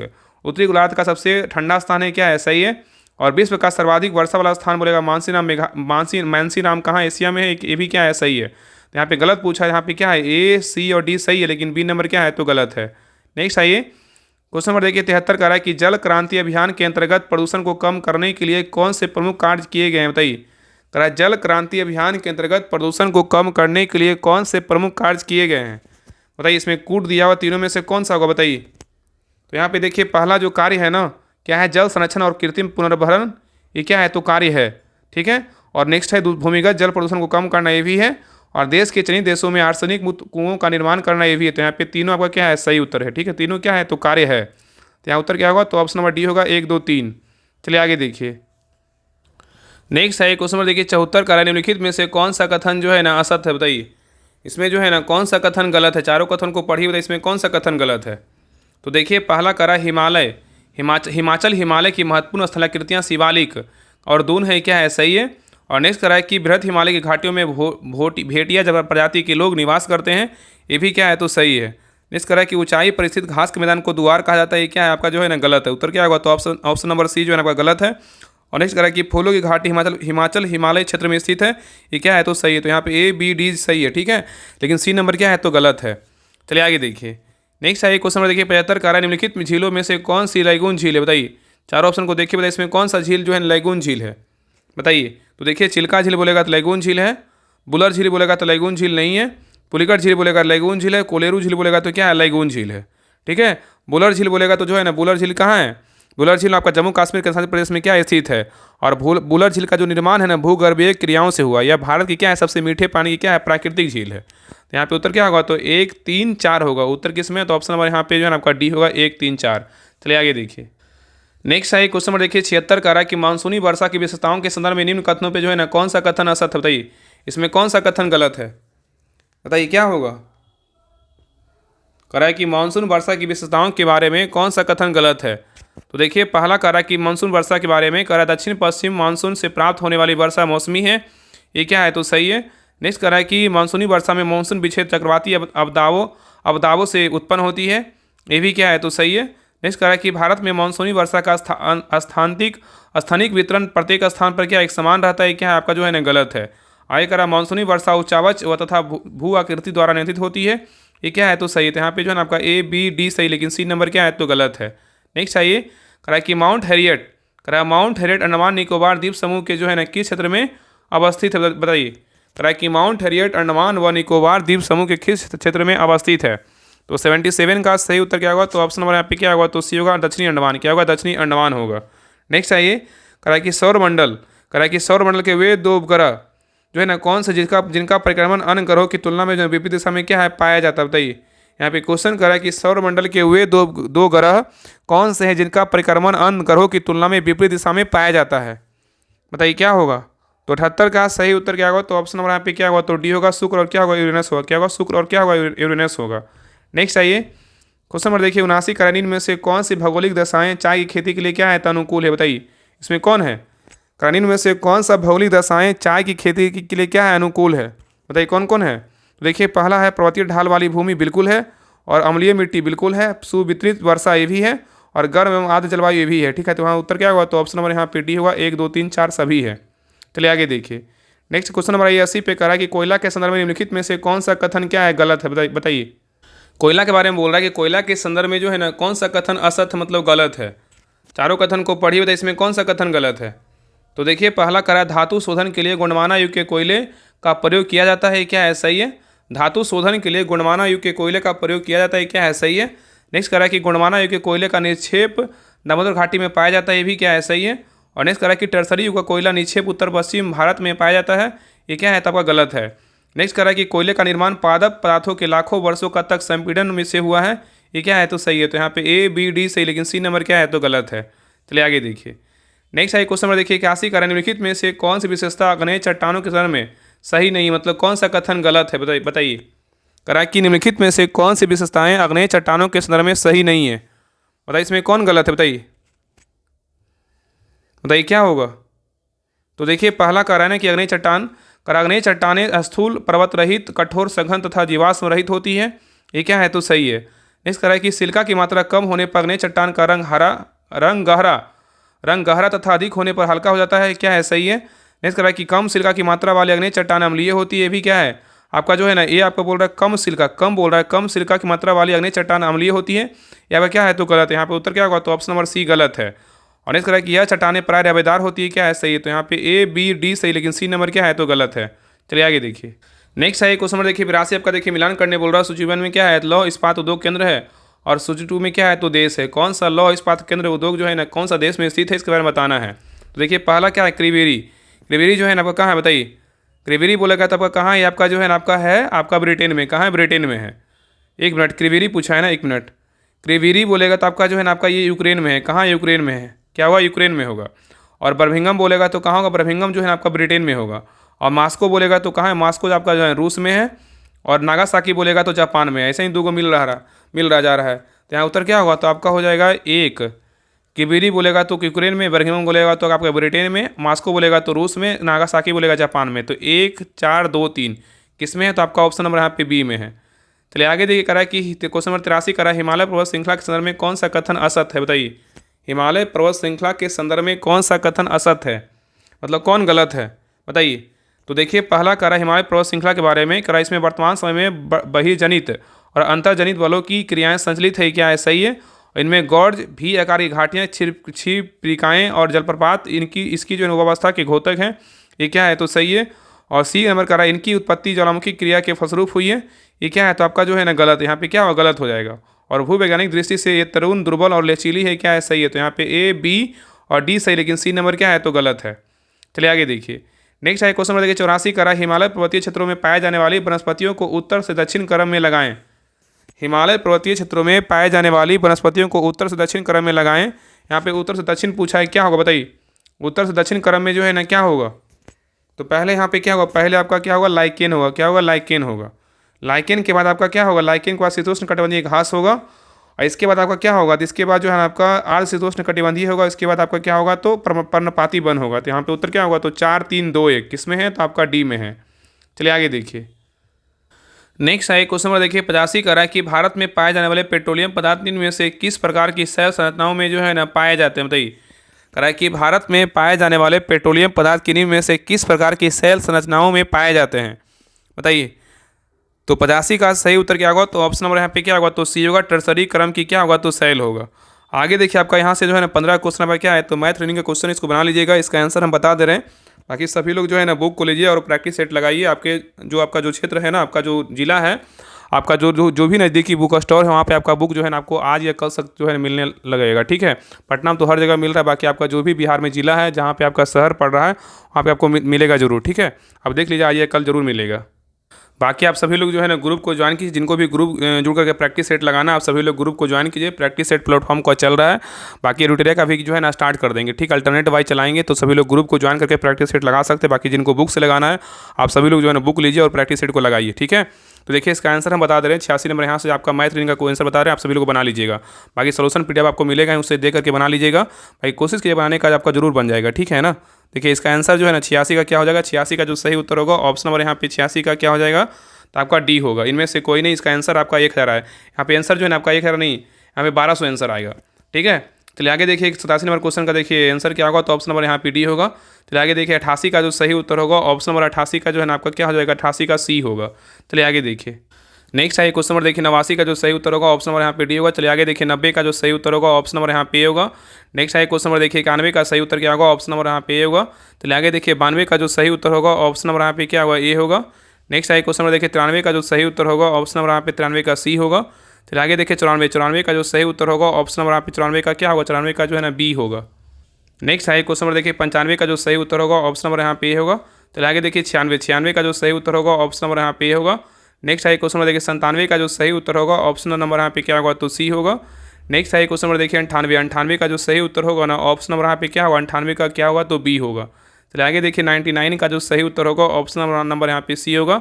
उत्तरी गोलार्ध का सबसे ठंडा स्थान है, क्या है, सही है। और विश्व का सर्वाधिक वर्षा वाला स्थान बोलेगा मानसी नाम कहाँ एशिया में है, ये भी क्या है, सही है। तो यहाँ पे गलत पूछा है, यहाँ पे क्या है, ए सी और डी सही है, लेकिन बी नंबर क्या है, तो गलत है। नेक्स्ट आइए क्वेश्चन नंबर देखिए 73 का रहा है कि जल क्रांति अभियान के अंतर्गत प्रदूषण को कम करने के लिए कौन से प्रमुख कार्य किए गए हैं, बताइए। कह रहा है जल क्रांति अभियान के अंतर्गत प्रदूषण को कम करने के लिए कौन से प्रमुख कार्य किए गए हैं, बताइए। इसमें कूट दिया हुआ तीनों में से कौन सा होगा, बताइए। तो यहाँ पे देखिए पहला जो कार्य है ना क्या है, जल संरक्षण और कृत्रिम पुनर्भरण, ये क्या है, तो कार्य है, ठीक है। और नेक्स्ट है भूमिगत जल प्रदूषण को कम करना, ये भी है। और देश के चयनित देशों में आर्सेनिक मुक्त कुओं का निर्माण करना, ये भी है। तो यहाँ पे तीनों आपका क्या है, सही उत्तर है, ठीक है। तीनों क्या है, तो कार्य है। तो यहाँ उत्तर क्या होगा, तो ऑप्शन नंबर डी होगा, 1 2 3। चलिए आगे देखिए। नेक्स्ट है क्वेश्चन नंबर देखिए 74 का निम्नलिखित में से कौन सा कथन जो है ना असत है, बताइए। इसमें जो है ना कौन सा कथन गलत है, चारों कथन को पढ़िए, बताइए इसमें कौन सा कथन गलत है। तो देखिए पहला करा हिमाचल हिमालय की महत्वपूर्ण स्थलाकृतियाँ शिवालिक और दून है, क्या है, सही है। और नेक्स्ट करा है कि बृहद हिमालय की घाटियों में भेटिया प्रजाति के लोग निवास करते हैं, ये भी क्या है, तो सही है। नेक्स्ट करा है कि ऊंचाई पर स्थित घास के मैदान को द्वार कहा जाता है, ये क्या है, आपका जो है ना गलत है। उत्तर क्या होगा, तो ऑप्शन नंबर सी जो है ना आपका गलत है। और नेक्स्ट करा है कि फूलों की घाटी हिमाचल हिमालय क्षेत्र में स्थित है, ये क्या है, तो सही है। तो यहाँ पे ए बी डी सही है, ठीक है, लेकिन सी नंबर क्या है, तो गलत है। चलिए आगे देखिए। नेक्स्ट है क्वेश्चन नंबर देखिए 75 का निम्नलिखित झीलों में से कौन सी लैगून झील है, बताइए। चारों ऑप्शन को देखिए, बताइए इसमें कौन सा झील जो है लैगून झील है, बताइए। तो देखिए चिल्का झील बोलेगा तो लैगून झील है, बुलर झील बोलेगा तो लैगून झील नहीं है, पुलिकट झील बोलेगा लैगून झील है, कोलेरू झील बोलेगा तो क्या है, लैगून झील है, ठीक है। बुलर झील बोलेगा तो जो है ना बुलर झील कहाँ है, बुलर झील आपका जम्मू कश्मीर के केंद्रशासित प्रदेश में क्या स्थित है। और बुलर झील का जो निर्माण है ना भूगर्भीय क्रियाओं से हुआ, यह भारत की क्या है, सबसे मीठे पानी की क्या है, प्राकृतिक झील है। तो यहाँ पे उत्तर क्या होगा, तो 1 3 4 होगा। उत्तर किस में, तो ऑप्शन नंबर यहाँ पे जो है ना आपका डी होगा, 1 3 4। चलिए आगे देखिए। नेक्स्ट है क्वेश्चन नंबर देखिए 76 का रहा है कि मानसूनी वर्षा की विशेषताओं के संदर्भ में निम्न कथनों पे जो है ना कौन सा कथन असत है, बताइए। इसमें कौन सा कथन गलत है, बताइए क्या होगा। कह रहा है कि मानसून वर्षा की विशेषताओं के बारे में कौन सा कथन गलत है। तो देखिए पहला कह रहा है कि मानसून वर्षा के बारे में कह रहा है दक्षिण पश्चिम मानसून से प्राप्त होने वाली वर्षा मौसमी है, ये क्या है, तो सही है। नेक्स्ट कह रहा है कि मानसूनी वर्षा में मानसून विक्षेप चक्रवाती अवदावों से उत्पन्न होती है, ये भी क्या है, तो सही है। नेक्स्ट कह रहा है कि भारत में मानसूनी वर्षा का स्थानिक वितरण प्रत्येक स्थान पर क्या एक समान रहता है, क्या है, आपका जो है ना गलत है। आगे कह रहा मानसूनी वर्षा उच्चावच व तथा भू आकृति द्वारा नियंत्रित होती है, ये क्या है, तो सही है। तो यहाँ पे जो है ना आपका ए बी डी सही, लेकिन सी नंबर क्या है, तो गलत है। नेक्स्ट आइए, करा कि माउंट हैरियट, करा माउंट हैरियट अंडमान निकोबार द्वीप समूह के जो है ना किस क्षेत्र में अवस्थित है, बताइए। करा कि माउंट हैरियट अंडमान व निकोबार द्वीप समूह के किस क्षेत्र में अवस्थित है। तो 77 का सही उत्तर क्या होगा, तो ऑप्शन नंबर यहाँ पे क्या होगा, तो सी होगा, दक्षिणी अंडमान। क्या होगा, दक्षिणी अंडमान होगा। नेक्स्ट आइए, करा कि सौरमंडल, करा कि सौरमंडल के वे दो उपग्रह जो है ना कौन से जिनका परिक्रमण अन्य ग्रहों की तुलना में जो विपरीत दिशा में क्या है पाया जाता है, बताइए। यहाँ पे क्वेश्चन करा कि सौरमंडल के वे दो ग्रह कौन से हैं जिनका परिक्रमण अन्य ग्रहों की तुलना में विपरीत दिशा में पाया जाता है, बताइए क्या होगा। तो 78 का सही उत्तर क्या होगा, तो ऑप्शन नंबर यहाँ पे क्या होगा, तो डी होगा, शुक्र और क्या होगा, यूरेनस होगा। क्या होगा, शुक्र और क्या होगा, यूरेनस होगा। नेक्स्ट आइए, क्वेश्चन नंबर देखिए, 79 करानीन में से कौन सी भौगोलिक दशाएं चाय की खेती के लिए क्या है, तो अनुकूल है, बताइए। इसमें कौन है, करानीन में से कौन सा भौगोलिक दशाएं चाय की खेती के लिए क्या है, अनुकूल है, बताइए कौन कौन है। तो देखिए, पहला है पर्वतीय ढाल वाली भूमि, बिल्कुल है, और अम्लीय मिट्टी बिल्कुल है, सुवितरित वर्षा ये भी है, और गर्म एवं आर्द्र जलवायु ये भी है, ठीक है। तो वहाँ उत्तर क्या होगा, तो ऑप्शन नंबर यहाँ पे डी होगा, 1 2 3 4 सभी है। चलिए आगे देखिए, नेक्स्ट क्वेश्चन नंबर 80 पे करा कि कोयला के संदर्भ में निम्नलिखित में से कौन सा कथन क्या है, गलत है, बताइए। कोयला के बारे में बोल रहा है कि कोयला के संदर्भ में जो है ना कौन सा कथन असत्य मतलब गलत है। चारों कथन को पढ़िए, बताइए इसमें कौन सा कथन गलत है। तो देखिए, पहला करा धातु शोधन के लिए गुणमाना युग के कोयले का प्रयोग किया जाता है, क्या है, सही है। धातु शोधन के लिए गुणमाना युग के कोयले का प्रयोग किया जाता है, क्या है, सही है। नेक्स्ट करा कि गुणमाना युग के कोयले का निक्षेप दामोदर घाटी में पाया जाता है, ये भी क्या है, सही है। और नेक्स्ट करा कि टर्सरी युग का कोयला निक्षेप उत्तर पश्चिम भारत में पाया जाता है, ये क्या है, तो आपका गलत है। नेक्स्ट करा कि कोयले का निर्माण पादप पदार्थों के लाखों वर्षों का तक संपीड़न में से हुआ है, ये क्या है, तो सही है। तो यहाँ पे ए बी डी सही, लेकिन सी नंबर क्या है, तो गलत है। चलिए आगे देखिए, नेक्स्ट आई क्वेश्चन नंबर देखिए, 81 का निम्नलिखित में से कौन सी विशेषता अग्नेय चट्टानों के संदर्भ में सही नहीं, मतलब कौन सा कथन गलत है, बताइए। करा कि निम्नलिखित में से कौन सी विशेषताएं अग्नेय चट्टानों के संदर्भ में सही नहीं है, बताइए इसमें कौन गलत है, बताइए क्या होगा। तो देखिए, पहला कह रहा है ना कि अग्नेय चट्टानें स्थूल पर्वत रहित, कठोर, सघन तथा जीवाश्म रहित होती है, ये क्या है, तो सही है। नेक्स्ट कह रहा है कि सिलिका की मात्रा कम होने पर अग्नेय चट्टान का रंग गहरा तथा अधिक होने पर हल्का हो जाता है, क्या है, सही है। नेक्स्ट कह रहा है कि कम सिलिका की मात्रा वाले अग्नेय चट्टान अम्लीय होती है, ये भी क्या है, आपका जो है ना ये आपका बोल रहा है कम सिलिका की मात्रा वाली अग्नेय चट्टान अम्लीय होती है, यहाँ पर क्या है, तो गलत है। यहाँ पे उत्तर क्या होगा, तो ऑप्शन नंबर सी गलत है। और नेक्स्ट कह रहा है कि यह चट्टानें प्राय रेबेदार होती है, क्या है, सही है। तो यहाँ पे ए बी डी सही, लेकिन सी नंबर क्या है, तो गलत है। चलिए आगे देखिए, नेक्स्ट है क्वेश्चन नंबर देखिए, 82 आपका देखिए मिलान करने बोल रहा है। सूची 1 में क्या है, लौह इस्पात उद्योग केंद्र है, और सूची 2 में क्या है, तो देश है। कौन सा लौह इस्पात केंद्र उद्योग जो है ना कौन सा देश में स्थित है, इसके बारे में बताना है। तो देखिए, पहला क्या है, क्रिवेरी जो है ना आपका कहाँ है, बताइए। क्रिवेरी बोलेगा तो आपका कहाँ है, आपका जो है ना आपका ब्रिटेन में, कहाँ है, ब्रिटेन में है। एक मिनट, क्रिवेरी पूछा है ना, एक मिनट। क्रिवेरी बोलेगा तो आपका जो है ना आपका ये यूक्रेन में है, कहाँ यूक्रेन में है, क्या होगा, यूक्रेन में होगा। और बर्मिंघम बोलेगा तो कहाँ होगा, बर्मिंघम जो है ना आपका ब्रिटेन में होगा। और मास्को बोलेगा तो कहाँ है, मास्को आपका जो है रूस में है। और नागासाकी बोलेगा तो जापान में है। ऐसे ही दो को मिल रहा जा रहा है। तो यहाँ उत्तर क्या होगा, तो आपका हो जाएगा एक। किबिरी बोलेगा तो यूक्रेन में, बर्मिंघम बोलेगा तो आपका ब्रिटेन में, मास्को बोलेगा तो रूस में, नागासाकी बोलेगा जापान में। तो 1 4 2 3 किस में है, तो आपका ऑप्शन नंबर यहाँ पे बी में है। चलिए आगे देखिए, करा कि क्वेश्चन नंबर 83 करा हिमालय पर्वत श्रृंखला के संदर्भ में कौन सा कथन असत्य है, बताइए। हिमालय पर्वत श्रृंखला के संदर्भ में कौन सा कथन असत्य है, मतलब कौन गलत है, बताइए। तो देखिए, पहला करा हिमालय पर्वत श्रृंखला के बारे में करा, इसमें वर्तमान समय में बहिर्जनित और अंतर्जनित बलों की क्रियाएं संचलित है, क्या है, सही है। इनमें गौर्ज, भी आकार की घाटियाँ, क्षिप्रिकाएँ और जलप्रपात इसकी जो अवस्था के घोतक हैं, ये क्या है, तो सही है। और सी नंबर करा, इनकी उत्पत्ति ज्वालामुखी क्रिया के फलस्वरूप हुई है, ये क्या है, तो आपका जो है ना गलत है। यहाँ पे क्या होगा, गलत हो जाएगा। और भूवैज्ञानिक दृष्टि से ये तरुण, दुर्बल और लचीली है, क्या है, सही है। तो यहाँ पे ए बी और डी सही, लेकिन सी नंबर क्या है, तो गलत है। चलिए आगे देखिए, नेक्स्ट है क्वेश्चन नंबर देखिए 84 करा हिमालय पर्वतीय क्षेत्रों में पाए जाने वाली वनस्पतियों को उत्तर से दक्षिण क्रम में लगाएं। हिमालय पर्वतीय क्षेत्रों में पाए जाने वाली वनस्पतियों को उत्तर से दक्षिण क्रम में लगाएं। यहाँ पे उत्तर से दक्षिण पूछा है, क्या होगा, बताइए। उत्तर से दक्षिण क्रम में जो है ना क्या होगा, तो पहले यहाँ पे क्या होगा, पहले आपका क्या होगा, लाइकेन होगा, क्या होगा, लाइकेन होगा। लाइकेन के बाद आपका क्या होगा, लाइकेन के बाद शीतोष्ण कटिबंधीय घास होगा। और इसके बाद आपका क्या होगा, तो इसके बाद जो है आपका आर्द्र शीतोष्ण कटिबंधीय होगा। इसके बाद आपका क्या होगा, तो पर्णपाती वन होगा। तो यहाँ पे उत्तर क्या होगा, तो 4 3 2 1 किस में है, तो आपका डी में है। चलिए आगे देखिए, नेक्स्ट है क्वेश्चन नंबर देखिए 85 करा कि भारत में पाए जाने वाले पेट्रोलियम पदार्थ इनमें से किस प्रकार की शैल संरचनाओं में जो है ना पाए जाते हैं, बताइए। करा कि भारत में पाए जाने वाले पेट्रोलियम पदार्थ किन्हीं में से किस प्रकार की शैल संरचनाओं में पाए जाते हैं, बताइए। तो 85 का सही उत्तर क्या होगा, तो ऑप्शन नंबर यहाँ पे क्या होगा, तो सी होगा, टर्सरी क्रम की क्या होगा, तो शैल होगा। आगे देखिए आपका यहाँ से जो है ना 15 क्वेश्चन नंबर क्या है, तो मैथ रीजनिंग का क्वेश्चन इसको बना लीजिएगा, इसका आंसर हम बता दे रहे हैं। बाकी सभी लोग जो है ना बुक को लीजिए और प्रैक्टिस सेट लगाइए। आपका जो क्षेत्र है ना, आपका जो जिला है, आपका जो भी नज़दीकी बुक स्टोर है, वहाँ पे आपका बुक जो है ना आपको आज या कल तक जो है मिलने लगेगा। ठीक है, पटना में तो हर जगह मिल रहा है, बाकी आपका जो भी बिहार में जिला है, जहाँ पे आपका शहर पड़ रहा है, वहाँ पे आपको मिलेगा जरूर। ठीक है, अब देख लीजिए आज या कल जरूर मिलेगा। बाकी आप सभी लोग जो है ना ग्रुप को ज्वाइन कीजिए, जिनको भी ग्रुप जुड़ करके प्रैक्टिस सेट लगाना, आप सभी लोग ग्रुप को ज्वाइन कीजिए। प्रैक्टिस सेट प्लेटफॉर्म का चल रहा है, बाकी रूटेरिया का भी जो है ना स्टार्ट कर देंगे। ठीक, अल्टरनेट वाइज चलाएंगे, तो सभी लोग ग्रुप को ज्वाइन करके प्रैक्टिस सेट लगा सकते हैं। बाकी जिनको बुक से लगाना है, आप सभी लोग जो है ना बुक लीजिए और प्रैक्टिस सेट को लगाइए। ठीक है, तो देखिए इसका आंसर हम बता दे रहे हैं 86 नंबर यहाँ से आपका मैथ रीडिंग का कोई आंसर बता रहे हैं, आप सभी लोग बना लीजिएगा। बाकी सोल्यूशन पीडीएफ आपको मिलेगा, उससे देख करके बना लीजिएगा। भाई कोशिश कीजिए बनाने का, आपका जरूर बन जाएगा। ठीक है ना, देखिए इसका आंसर जो है ना 86 का क्या हो जाएगा, 86 का जो सही उत्तर होगा ऑप्शन नंबर यहाँ पे 86 का क्या हो जाएगा, तो आपका डी होगा। इनमें से कोई नहीं, इसका आंसर आपका 1000 है। यहाँ पे आंसर जो है ना आपका 1000 नहीं, यहाँ पे 1200 आंसर आएगा। ठीक है, चलिए आगे देखिए 87 नंबर क्वेश्चन का देखिए आंसर क्या होगा, तो ऑप्शन नंबर यहाँ पे डी होगा। चलिए आगे देखिए 88 का जो सही उत्तर होगा ऑप्शन नंबर 88 का जो है ना आपका क्या हो जाएगा, 88 का सी होगा। चलिए आगे देखिए नेक्स्ट है क्वेश्चन नंबर देखिए 89 का जो सही उत्तर होगा ऑप्शन नंबर यहाँ पे डी होगा। चलिए आगे देखिए 90 का जो सही उत्तर होगा ऑप्शन नंबर यहाँ पे होगा। नेक्स्ट है क्वेश्चन नंबर देखिए 91 का सही उत्तर क्या होगा, ऑप्शन नंबर यहाँ पे होगा। चलिए आगे देखिए 92 का जो सही उत्तर होगा ऑप्शन नंबर यहाँ पे क्या होगा, ए होगा। नेक्स्ट है क्वेश्चन नंबर देखिए 93 का जो सही उत्तर होगा ऑप्शन नंबर यहाँ पे 93 का सी होगा। चलिए आगे देखिए 94 का जो सही उत्तर होगा ऑप्शन नंबर यहाँ पे 94 का क्या होगा, 94 का जो है ना बी होगा। नेक्स्ट है क्वेश्चन नंबर देखिए 95 का जो सही उत्तर होगा ऑप्शन नंबर यहाँ पे होगा। चलिए आगे देखिए 96 का जो सही उत्तर होगा ऑप्शन नंबर यहाँ पे होगा। नेक्स्ट है क्वेश्चन नंबर देखिए 97 का जो सही उत्तर होगा ऑप्शन नंबर यहाँ पे क्या होगा, तो सी होगा। नेक्स्ट है क्वेश्चन नंबर देखिए 98 का जो सही उत्तर होगा ना ऑप्शन नंबर यहाँ पे क्या होगा, 98 का क्या होगा, तो बी होगा। चलिए आगे देखिए 99 का जो सही उत्तर होगा ऑप्शन नंबर यहाँ पे सी होगा।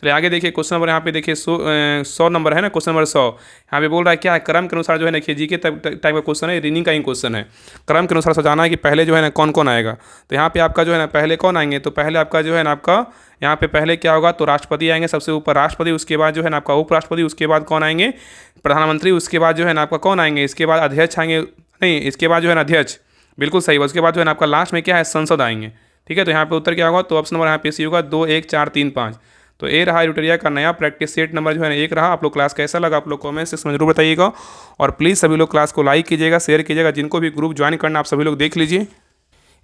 चलिए आगे देखिए क्वेश्चन नंबर यहाँ पे देखिए 100 नंबर है ना, क्वेश्चन नंबर 100 यहाँ पे बोल रहा है क्या है, क्रम के अनुसार जो है ना जी के टाइप का क्वेश्चन है, रीडिंग का ही क्वेश्चन है। क्रम के अनुसार सजाना है कि पहले जो है ना कौन कौन आएगा, तो यहाँ पे आपका जो है ना पहले कौन आएंगे, तो पहले आपका जो है ना आपका यहाँ पे पहले क्या होगा, तो राष्ट्रपति आएंगे सबसे ऊपर, राष्ट्रपति, उसके बाद जो है ना आपका उपराष्ट्रपति, उसके बाद कौन आएंगे, प्रधानमंत्री, उसके बाद जो है ना आपका कौन आएंगे, इसके बाद अध्यक्ष आएंगे, नहीं इसके बाद जो है ना अध्यक्ष, बिल्कुल सही, उसके बाद जो है ना आपका लास्ट में क्या है, संसद आएंगे। ठीक है, तो यहाँ पे उत्तर क्या होगा, तो ऑप्शन नंबर यहाँ पे सी होगा 2 1 4 3 5। तो ये रहा रूटेरिया का नया प्रैक्टिस सेट नंबर जो है ना 1 रहा। आप लोग क्लास कैसा लगा आप लोग कमेंट सेक्शन में जरूर बताइएगा, और प्लीज़ सभी लोग क्लास को लाइक कीजिएगा, शेयर कीजिएगा। जिनको भी ग्रुप ज्वाइन करना आप सभी लोग देख लीजिए।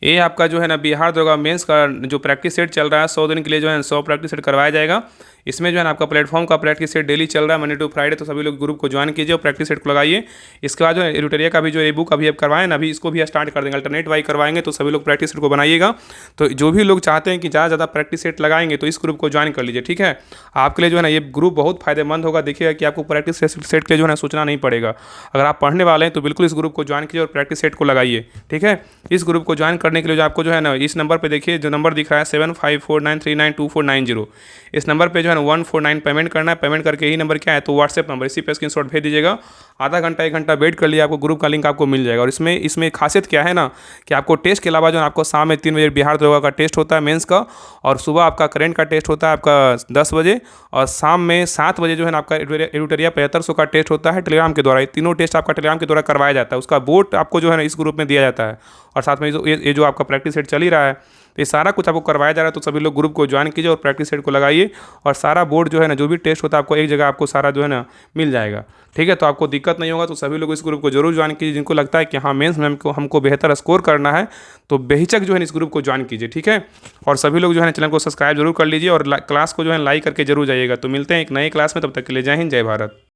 ये आपका जो है ना बिहार दरोगा मेंस का जो प्रैक्टिस सेट चल रहा है 100 दिन के लिए जो है 100 प्रैक्टिस सेट करवाया जाएगा। इसमें जो है ना आपका प्लेटफॉर्म का प्रैक्टिस सेट डेली चल रहा है मंडे टू फ्राइडे, तो सभी लोग ग्रुप को ज्वाइन कीजिए और प्रैक्टिस सेट को लगाइए। इसके बाद जो है रूटेरिया का भी जो ए बुक अभी आप करवाएं ना, अभी इसको भी स्टार्ट कर देंगे, अल्टरनेट वाई करवाएंगे, तो सभी लोग प्रैक्टिस सेट को बनाइएगा। तो जो भी लोग चाहते हैं कि ज़्यादा प्रैक्टिस सेट लगाएंगे तो इस ग्रुप को ज्वाइन कर लीजिए। ठीक है, आपके लिए जो है ना ये ग्रुप बहुत फायदेमंद होगा। देखिएगा कि आपको प्रैक्टिस सेट के जो है ना सोचना नहीं पड़ेगा। अगर आप पढ़ने वाले हैं तो बिल्कुल इस ग्रुप को ज्वाइन कीजिए और प्रैक्टिस सेट को लगाइए। ठीक है, इस ग्रुप को ज्वाइन करने के लिए जो आपको जो है ना इस नंबर पे देखिए जो नंबर दिख रहा है 7549392490, इस नंबर पे जो है ना 149 पेमेंट करना है। पेमेंट करके ही नंबर क्या है, तो व्हाट्सएप नंबर, इसी पे स्क्रीनशॉट भेज दीजिएगा। आधा घंटा 1 घंटा वेट कर लिए, आपको ग्रुप का लिंक आपको मिल जाएगा। और इसमें खासियत क्या है ना कि आपको टेस्ट के अलावा जो आपको शाम में 3 बजे बिहार दरोगा का टेस्ट होता है मेंस का, और सुबह आपका करंट का टेस्ट होता है आपका 10 बजे, और शाम में 7 बजे जो है ना आपका रूटेरिया 7500 का टेस्ट होता है टेलीग्राम के द्वारा। ये तीनों टेस्ट आपका टेलीग्राम के द्वारा करवाया जाता है, उसका बोर्ड आपको जो है ना इस ग्रुप में दिया जाता है। और साथ में ये जो आपका प्रैक्टिस सेट चल ही रहा है, तो ये सारा कुछ आपको करवाया जा रहा है। तो सभी लोग ग्रुप को ज्वाइन कीजिए और प्रैक्टिस सेट को लगाइए, और सारा बोर्ड जो है ना जो भी टेस्ट होता है आपको एक जगह आपको सारा जो है ना मिल जाएगा। ठीक है, तो आपको दिक्कत नहीं होगा। तो सभी लोग इस ग्रुप को जरूर ज्वाइन कीजिए। जिनको लगता है कि हाँ मेंस में हमको बेहतर स्कोर करना है, तो बेहिचक जो है इस ग्रुप को ज्वाइन कीजिए। ठीक है, और सभी लोग जो है चैनल को सब्सक्राइब जरूर कर लीजिए और क्लास को जो है लाइक करके जरूर जाइएगा। तो मिलते हैं एक नए क्लास में, तब तक के लिए जय हिंद जय भारत।